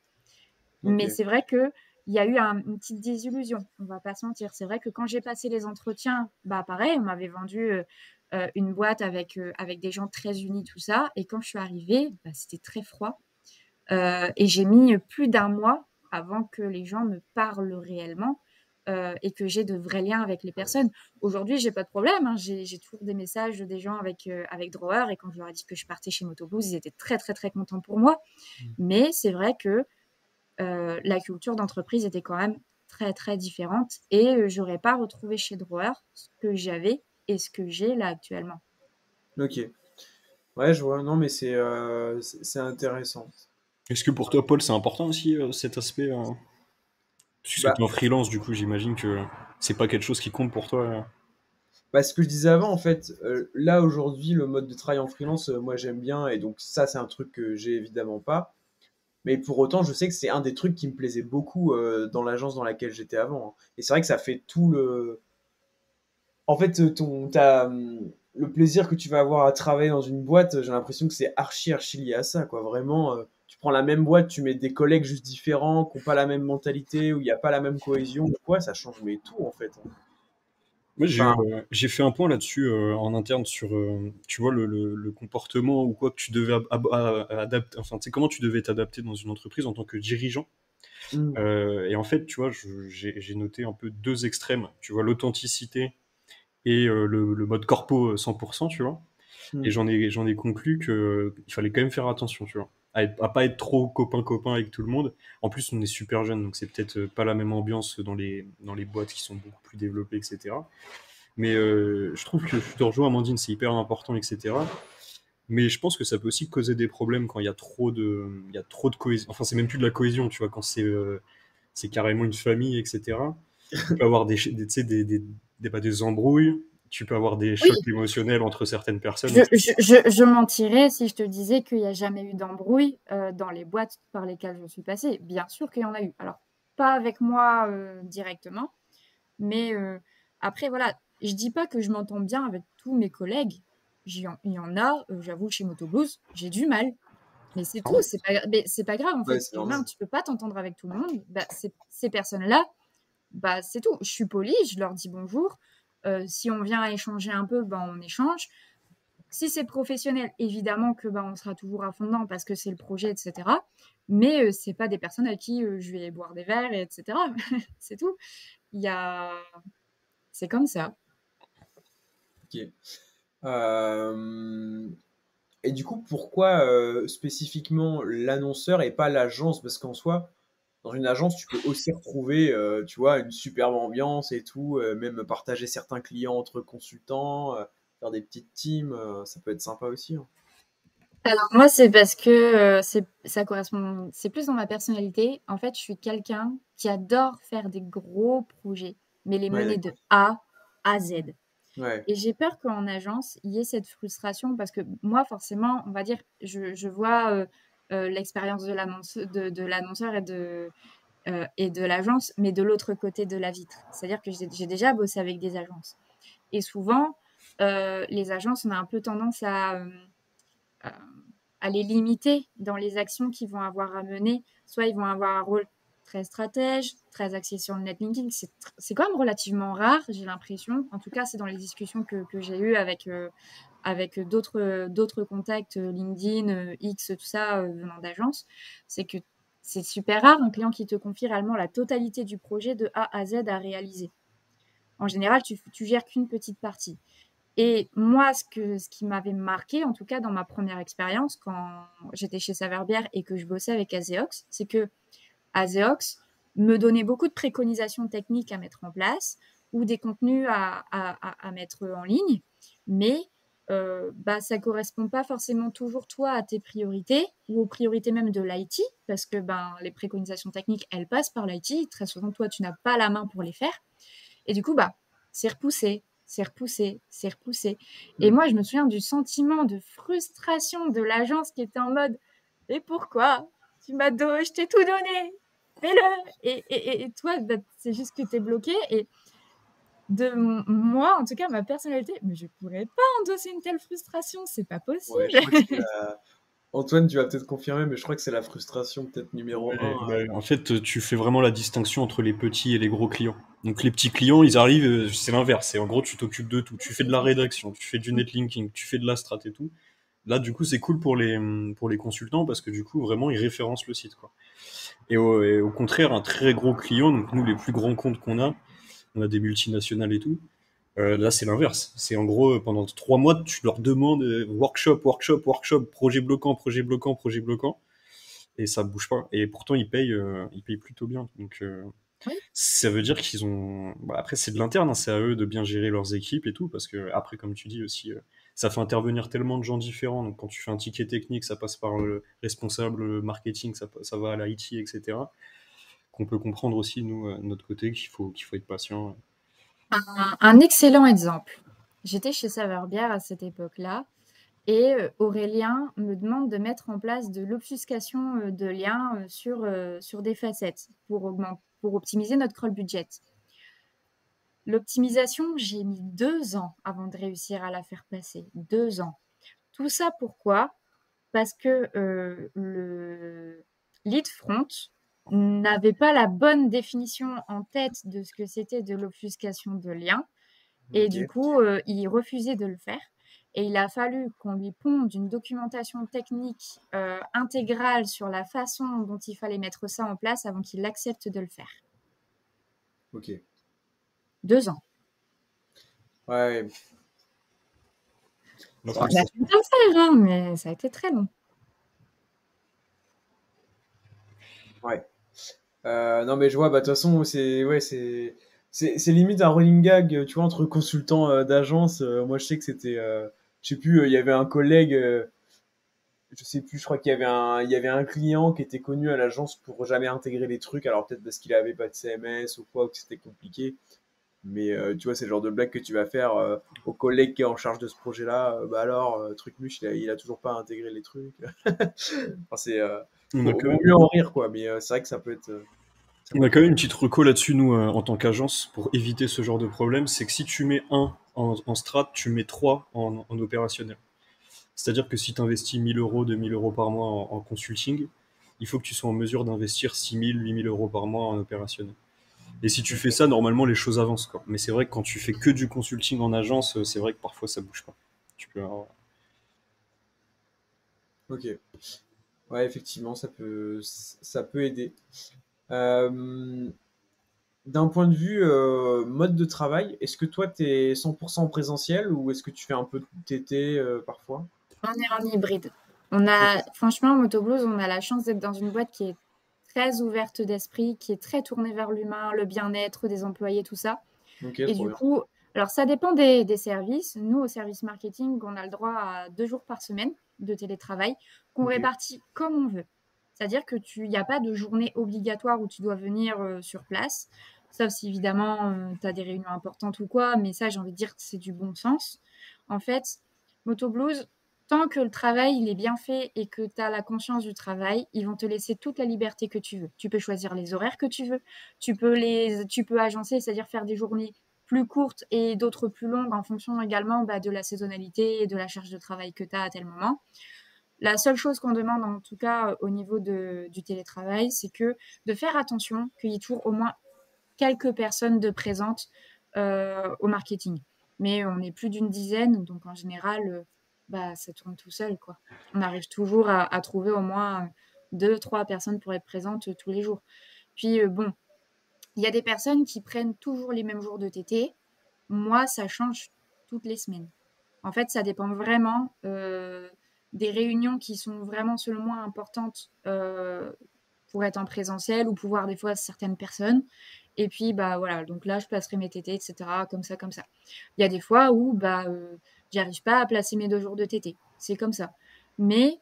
Ok. Mais c'est vrai que il y a eu une petite désillusion, on va pas se mentir. C'est vrai que quand j'ai passé les entretiens, bah pareil, on m'avait vendu une boîte avec des gens très unis, tout ça. Et quand je suis arrivée, bah, c'était très froid. Et j'ai mis plus d'1 mois avant que les gens me parlent réellement, et que j'ai de vrais liens avec les personnes. Aujourd'hui, j'ai pas de problème, hein. J'ai toujours des messages des gens avec Drawer, et quand je leur ai dit que je partais chez Motoblues, ils étaient très, très, très contents pour moi. Mais c'est vrai que la culture d'entreprise était quand même très, très différente, et j'aurais pas retrouvé chez Drawer ce que j'avais et ce que j'ai là actuellement. Ok. Ouais, je vois. Non, mais c'est intéressant. Est-ce que pour toi, Paul, c'est important aussi cet aspect puisque Bah, tu es en freelance, du coup, j'imagine que c'est pas quelque chose qui compte pour toi. Bah, ce que je disais avant, en fait, là aujourd'hui, le mode de travail en freelance, moi j'aime bien, et donc ça, c'est un truc que j'ai évidemment pas. Mais pour autant, je sais que c'est un des trucs qui me plaisait beaucoup dans l'agence dans laquelle j'étais avant, hein. Et c'est vrai que ça fait tout le. En fait, le plaisir que tu vas avoir à travailler dans une boîte, j'ai l'impression que c'est archi lié à ça, quoi. Vraiment, tu prends la même boîte, tu mets des collègues juste différents, qui n'ont pas la même mentalité, où il n'y a pas la même cohésion, quoi, ça change mais tout, en fait, hein. Moi, Enfin, j'ai fait un point là-dessus en interne sur, tu vois, le comportement ou quoi que tu devais adapter, enfin, tu sais, comment tu devais t'adapter dans une entreprise en tant que dirigeant. hmm, Et en fait, tu vois, j'ai noté un peu deux extrêmes. Tu vois, l'authenticité et le mode corpo 100%, tu vois. Et Hmm. j'en ai conclu qu'il fallait quand même faire attention, tu vois. À pas être trop copain-copain avec tout le monde. En plus, on est super jeunes, donc c'est peut-être pas la même ambiance dans les boîtes qui sont beaucoup plus développées, etc. Mais je trouve que je te rejoins, Amandine, c'est hyper important, etc. Mais je pense que ça peut aussi causer des problèmes quand il y a trop de cohésion. Enfin, c'est même plus de la cohésion, tu vois, quand c'est carrément une famille, etc. Tu peux avoir tu sais, des embrouilles, tu peux avoir des chocs Oui, émotionnels entre certaines personnes, je, etc. je, je, je mentirais si je te disais qu'il n'y a jamais eu d'embrouille dans les boîtes par lesquelles je suis passée. Bien sûr qu'il y en a eu. Alors, pas avec moi directement, mais après, voilà, je dis pas que je m'entends bien avec tous mes collègues. Il y en a, j'avoue, chez Motoblues, j'ai du mal. Mais c'est tout, c'est pas grave en Ouais, fait, c'est c'est humain, normal. tu peux pas t'entendre avec tout le monde. Bah, ces personnes-là, bah, c'est tout. Je suis polie, je leur dis bonjour. Si on vient échanger un peu, bah, on échange. Si c'est professionnel, évidemment que bah, on sera toujours à fond dedans parce que c'est le projet, etc. Mais c'est pas des personnes à qui je vais boire des verres, etc. C'est tout. Il y a... C'est comme ça. Ok. Euh, Et du coup, pourquoi spécifiquement l'annonceur et pas l'agence? Parce qu'en soi, dans une agence, tu peux aussi retrouver, tu vois, une superbe ambiance et tout, même partager certains clients entre consultants, faire des petites teams, ça peut être sympa aussi, hein. Alors moi, c'est parce que ça correspond, c'est plus dans ma personnalité. En fait, je suis quelqu'un qui adore faire des gros projets, mais les Ouais, mener de d'accord. A à Z. Ouais, Et j'ai peur qu'en agence, il y ait cette frustration parce que moi, forcément, on va dire, je vois l'expérience de l'annonceur et de l'agence, mais de l'autre côté de la vitre. C'est-à-dire que j'ai déjà bossé avec des agences. Et souvent, les agences, on a un peu tendance à, à les limiter dans les actions qu'ils vont avoir à mener. Soit ils vont avoir un rôle très stratège, très axé sur le netlinking. C'est quand même relativement rare, j'ai l'impression. En tout cas, c'est dans les discussions que j'ai eues avec d'autres contacts, LinkedIn, X, tout ça, venant d'agences. C'est que c'est super rare un client qui te confie réellement la totalité du projet de A à Z à réaliser. En général, tu gères qu'une petite partie. Et moi, ce qui m'avait marqué, en tout cas dans ma première expérience, quand j'étais chez Saverbière et que je bossais avec Azeox, c'est que Azeox me donnait beaucoup de préconisations techniques à mettre en place ou des contenus à mettre en ligne, mais bah, ça ne correspond pas forcément toujours, toi, à tes priorités ou aux priorités même de l'IT, parce que ben, les préconisations techniques, elles passent par l'IT. Très souvent, toi, tu n'as pas la main pour les faire. Et du coup, bah, c'est repoussé, c'est repoussé, c'est repoussé. Et hmm. moi, je me souviens du sentiment de frustration de l'agence qui était en mode et pourquoi je t'ai tout donné, fais-le. Et toi, bah, c'est juste que tu es bloqué. Et moi, en tout cas, ma personnalité, mais je pourrais pas endosser une telle frustration, c'est pas possible. Ouais, je crois que c'est Antoine, tu vas peut-être confirmer, mais je crois que c'est la frustration peut-être numéro Ouais, un. bah, en fait, tu fais vraiment la distinction entre les petits et les gros clients. Donc les petits clients, ils arrivent, c'est l'inverse. C'est en gros, tu t'occupes de tout. Tu fais de la rédaction, tu fais du netlinking, tu fais de la strat et tout. Là, du coup, c'est cool pour les consultants parce que du coup, vraiment, ils référencent le site, quoi. Et au contraire, un très gros client, donc nous, les plus grands comptes qu'on a, on a des multinationales et tout. Là, c'est l'inverse. C'est en gros, pendant 3 mois, tu leur demandes workshop, workshop, workshop, projet bloquant, projet bloquant, projet bloquant, et ça bouge pas. Et pourtant, ils payent plutôt bien. Donc, Oui. ça veut dire qu'ils ont. Bah, après, c'est de l'interne, hein, c'est à eux de bien gérer leurs équipes et tout, parce que après, comme tu dis aussi, ça fait intervenir tellement de gens différents. Donc, quand tu fais un ticket technique, ça passe par le responsable marketing, ça va à l'IT, etc. Qu'on peut comprendre aussi, nous, de notre côté, qu'il faut être patient. Un excellent exemple. J'étais chez Saverbière à cette époque-là. Et Aurélien me demande de mettre en place de l'obfuscation de liens sur des facettes pour optimiser notre crawl budget. L'optimisation, j'ai mis 2 ans avant de réussir à la faire passer. 2 ans. Tout ça pourquoi? Parce que le lead front n'avait pas la bonne définition en tête de ce que c'était de l'obfuscation de liens. Et Ok. du coup, il refusait de le faire. Et il a fallu qu'on lui ponde une documentation technique intégrale sur la façon dont il fallait mettre ça en place avant qu'il accepte de le faire. Ok. 2 ans. Ouais, Non, c'est On vrai faut que que a ça. pu bien le faire, hein, mais ça a été très long. ouais. Non, mais je vois, bah, de toute façon, c'est limite un running gag, tu vois, entre consultants d'agence. Moi, je sais que c'était, je sais plus, il y avait un collègue, je sais plus, je crois il y avait un client qui était connu à l'agence pour jamais intégrer les trucs, alors peut-être parce qu'il avait pas de CMS ou quoi, ou que c'était compliqué. Mais tu vois, c'est le genre de blague que tu vas faire au collègue qui est en charge de ce projet-là. Bah alors, Trucmuche, il a toujours pas intégré les trucs. Enfin, On a quand vaut même, mieux en rire, quoi. Mais c'est vrai que ça on peut a être quand même drôle. une petite reco là-dessus, nous, en tant qu'agence, pour éviter ce genre de problème. C'est que si tu mets un en strat, tu mets trois en opérationnel. C'est-à-dire que si tu investis 1000 euros, 2000 euros par mois en consulting, il faut que tu sois en mesure d'investir 6000, 8000 euros par mois en opérationnel. Et si tu fais Ok. ça, normalement, les choses avancent, quoi. Mais c'est vrai que quand tu fais que du consulting en agence, c'est vrai que parfois ça bouge pas. Tu peux avoir- Ok. Ouais, effectivement, ça peut aider. Euh, D'un point de vue mode de travail, est-ce que toi, tu es 100% en présentiel ou est-ce que tu fais un peu de TT parfois? On est en hybride. Ok, Franchement, Motoblues, on a la chance d'être dans une boîte qui est très ouverte d'esprit, qui est très tournée vers l'humain, le bien-être des employés, tout ça. ok, Et trop du bien. coup, alors ça dépend des services. Nous, au service marketing, on a le droit à 2 jours par semaine de télétravail qu'on Ok, répartit comme on veut. C'est-à-dire que il n'y a pas de journée obligatoire où tu dois venir sur place, sauf si évidemment tu as des réunions importantes ou quoi, mais ça, j'ai envie de dire que c'est du bon sens. En fait, Motoblues, tant que le travail il est bien fait et que tu as la conscience du travail, ils vont te laisser toute la liberté que tu veux. Tu peux choisir les horaires que tu veux, tu peux agencer, c'est-à-dire faire des journées plus courtes et d'autres plus longues en fonction également de la saisonnalité et de la charge de travail que tu as à tel moment. La seule chose qu'on demande, en tout cas au niveau du télétravail, c'est que de faire attention qu'il y ait toujours au moins quelques personnes de présentes au marketing. Mais on est plus d'une dizaine, donc en général, ça tourne tout seul, quoi. On arrive toujours à trouver au moins 2, 3 personnes pour être présentes tous les jours. Puis bon, il y a des personnes qui prennent toujours les mêmes jours de TT. Moi, ça change toutes les semaines. En fait, ça dépend vraiment des réunions qui sont vraiment, selon moi, importantes pour être en présentiel ou pour voir des fois certaines personnes. Et puis, bah voilà, donc là, je placerai mes TT, etc., comme ça, comme ça. Il y a des fois où j'arrive pas à placer mes 2 jours de TT. C'est comme ça. Mais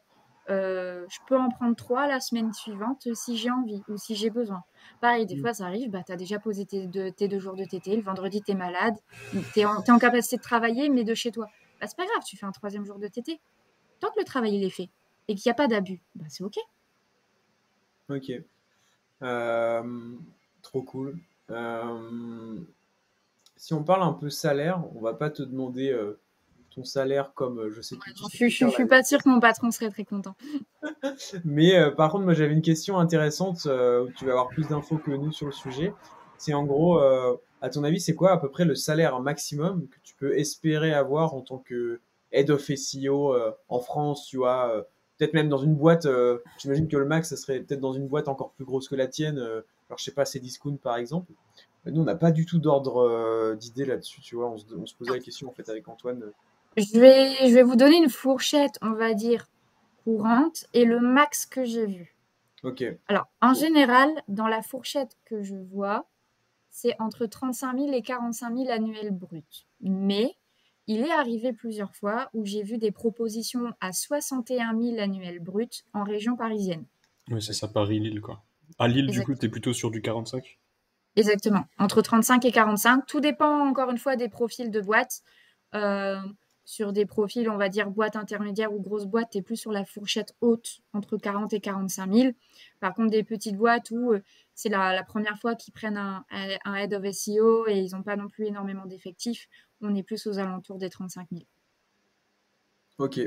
je peux en prendre 3 la semaine suivante si j'ai envie ou si j'ai besoin. Pareil, des mm, fois, ça arrive, tu as déjà posé tes 2 jours de TT, le vendredi, tu es malade, t'es en capacité de travailler, mais de chez toi. Bah, c'est pas grave, tu fais un 3e jour de TT. Tant que le travail il est fait et qu'il n'y a pas d'abus, bah, c'est OK. ok. Euh, Trop cool. Euh, Si on parle un peu salaire, on va pas te demander ton salaire comme je sais que tu Non, sais je, plus je, faire je la suis vie. pas sûre que mon patron serait très content. Mais par contre, moi j'avais une question intéressante où tu vas avoir plus d'infos que nous sur le sujet. C'est en gros, à ton avis, c'est quoi à peu près le salaire maximum que tu peux espérer avoir en tant que head of SEO en France, tu vois, peut-être même dans une boîte, j'imagine que le max, ça serait peut-être dans une boîte encore plus grosse que la tienne, alors je sais pas, Cdiscount par exemple. Mais nous, on n'a pas du tout d'ordre d'idée là-dessus, tu vois, on se posait la question en fait avec Antoine. Je vais vous donner une fourchette, on va dire, courante et le max que j'ai vu. Ok, Alors, en général, dans la fourchette que je vois, c'est entre 35 000 et 45 000 annuels bruts. Mais il est arrivé plusieurs fois où j'ai vu des propositions à 61 000 annuels bruts en région parisienne. Oui, c'est ça, Paris-Lille, quoi. À Lille, du coup, t'es Exactement. plutôt sur du 45? Exactement. Entre 35 et 45. Tout dépend encore une fois des profils de boîte. Euh, sur des profils, on va dire boîte intermédiaire ou grosse boîte, tu es plus sur la fourchette haute entre 40 et 45 000. Par contre, des petites boîtes où c'est la première fois qu'ils prennent un head of SEO et ils n'ont pas non plus énormément d'effectifs, on est plus aux alentours des 35 000. ok.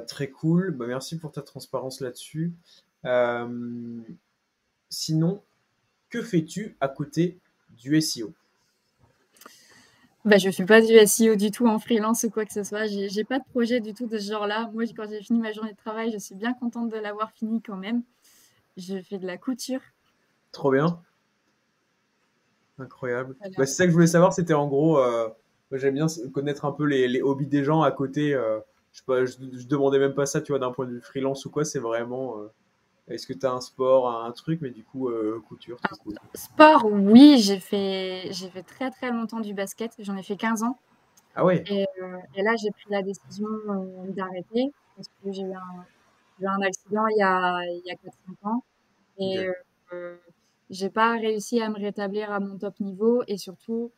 Très cool. Bah, merci pour ta transparence là-dessus. Euh, Sinon, que fais-tu à côté du SEO? Bah, je ne fais pas du SEO du tout en freelance ou quoi que ce soit. J'ai pas de projet du tout de ce genre-là. Moi, quand j'ai fini ma journée de travail, je suis bien contente de l'avoir fini quand même. Je fais de la couture. Trop bien. Incroyable. Voilà. Bah, c'est ça que je voulais savoir, c'était en gros, moi, j'aime bien connaître un peu les hobbies des gens à côté. Je sais pas, je demandais même pas ça, tu vois, d'un point de vue freelance ou quoi, c'est vraiment, est-ce que tu as un sport, un truc, mais du coup, couture, trop cool. Sport, oui, j'ai fait très très longtemps du basket. J'en ai fait 15 ans. Ah ouais, Et là, j'ai pris la décision d'arrêter parce que j'ai eu un accident il y a 4-5 ans. Et ok. j'ai pas réussi à me rétablir à mon top niveau. Et surtout,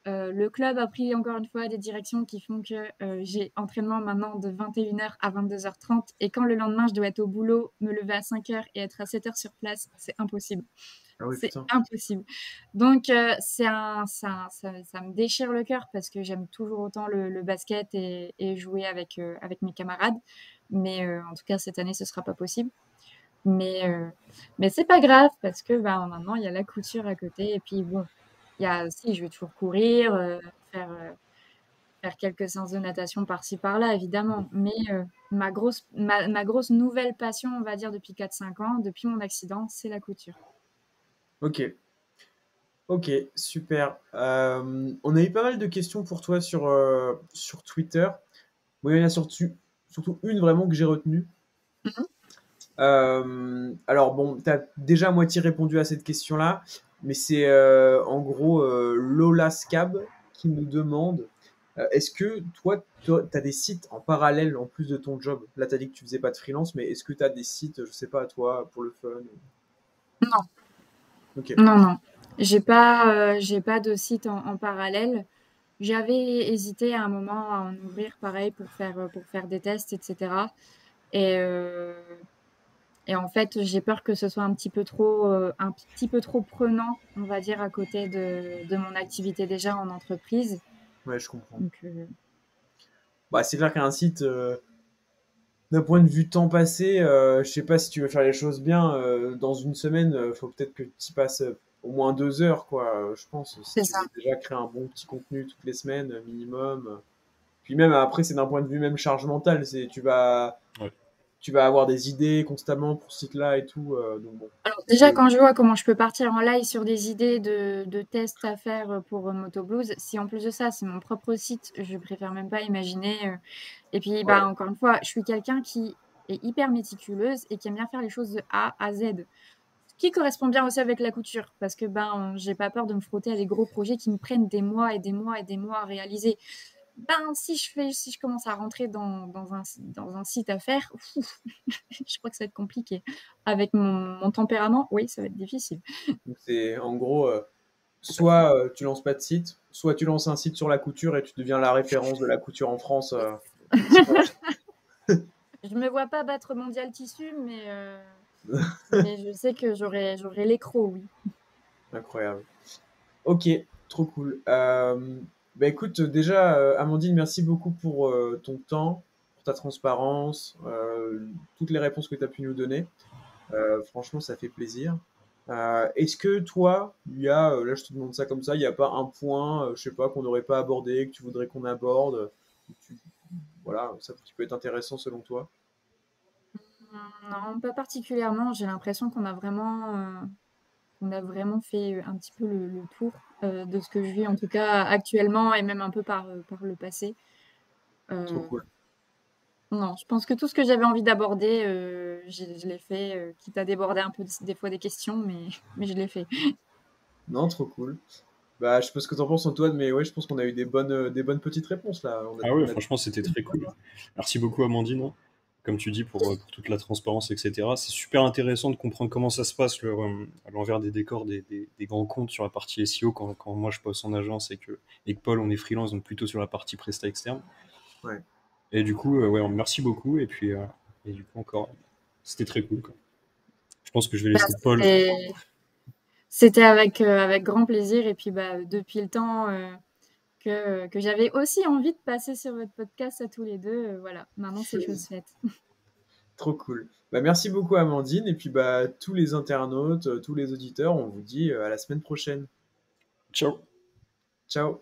le club a pris encore une fois des directions qui font que j'ai entraînement maintenant de 21h à 22h30. Et quand le lendemain, je dois être au boulot, me lever à 5h et être à 7h sur place, c'est impossible. Ah oui, C'est putain. impossible. Donc, ça me déchire le cœur parce que j'aime toujours autant le basket et jouer avec mes camarades. Mais en tout cas, cette année, ce sera pas possible. Mais c'est pas grave parce que bah, maintenant, il y a la couture à côté. Et puis bon, si, je vais toujours courir, faire quelques séances de natation par-ci par-là, évidemment. Mais ma grosse nouvelle passion, on va dire, depuis 4-5 ans, depuis mon accident, c'est la couture. Ok, ok, super. On a eu pas mal de questions pour toi sur Twitter. Moi, il y en a surtout une vraiment que j'ai retenue. Alors bon, tu as déjà à moitié répondu à cette question-là, mais c'est en gros Lola Scab qui nous demande est-ce que toi, tu as des sites en parallèle en plus de ton job? Là, tu as dit que tu faisais pas de freelance, mais est-ce que tu as des sites, je sais pas, toi, pour le fun? Non. Ok, Non, non. J'ai pas de site en parallèle. J'avais hésité à un moment à en ouvrir pareil pour faire des tests, etc. Et, euh, et en fait, j'ai peur que ce soit un petit peu trop prenant, on va dire, à côté de mon activité déjà en entreprise. ouais, je comprends. Donc, Bah, c'est clair qu'un site, d'un point de vue temps passé, je sais pas si tu veux faire les choses bien, dans une semaine, faut peut-être que tu y passes au moins 2 heures, quoi, je pense, si c'est tu ça. veux déjà créer un bon petit contenu toutes les semaines, minimum. Puis même après, c'est d'un point de vue même charge mentale, Ouais. tu vas avoir des idées constamment pour ce site-là et tout, donc bon. Alors déjà, quand je vois comment je peux partir en live sur des idées de tests à faire pour Moto Blues, si en plus de ça, c'est mon propre site, je préfère même pas imaginer. Et puis, Ouais, bah, encore une fois, je suis quelqu'un qui est hyper méticuleuse et qui aime bien faire les choses de A à Z. Ce qui correspond bien aussi avec la couture, parce que ben, j'ai pas peur de me frotter à des gros projets qui me prennent des mois et des mois et des mois à réaliser. Ben, si je commence à rentrer dans un site à faire, ouf, je crois que ça va être compliqué. Avec mon tempérament, oui, ça va être difficile. donc c'est en gros, soit tu lances pas de site, soit tu lances un site sur la couture et tu deviens la référence de la couture en France. Je me vois pas battre Mondial Tissu, mais je sais que j'aurai l'écro, oui. Incroyable. Ok, trop cool. Bah écoute, déjà, Amandine, merci beaucoup pour ton temps, pour ta transparence, toutes les réponses que tu as pu nous donner. Franchement, ça fait plaisir. Est-ce que toi, là je te demande ça comme ça, il n'y a pas un point, je sais pas, qu'on n'aurait pas abordé, que tu voudrais qu'on aborde, tu- voilà, ça qui peut être intéressant selon toi? Non, pas particulièrement. J'ai l'impression qu'on a vraiment fait un petit peu le tour de ce que je vis, en tout cas actuellement, et même un peu par le passé. Trop Euh, cool. non, je pense que tout ce que j'avais envie d'aborder, je l'ai fait, quitte à déborder un peu des fois des questions, mais je l'ai fait. Non, trop cool. Bah, je sais pas ce que t'en penses, Antoine, mais ouais, je pense qu'on a eu des bonnes petites réponses là. Ah ouais, On a... franchement, c'était très cool. Merci beaucoup, Amandine, comme tu dis, pour toute la transparence, etc. C'est super intéressant de comprendre comment ça se passe à l'envers des décors des grands comptes sur la partie SEO quand moi je bosse en agence et que Paul, on est freelance, donc plutôt sur la partie presta externe. Ouais. Et du coup, ouais, merci beaucoup. Et du coup, encore, c'était très cool, quoi. Je pense que je vais Bah, laisser Paul. c'était avec grand plaisir. Et puis, bah, depuis le temps que j'avais aussi envie de passer sur votre podcast à tous les deux, voilà, maintenant c'est chose faite. Trop cool. Bah, merci beaucoup, Amandine. Et puis, bah, tous les internautes, tous les auditeurs, on vous dit à la semaine prochaine. Ciao. Ciao.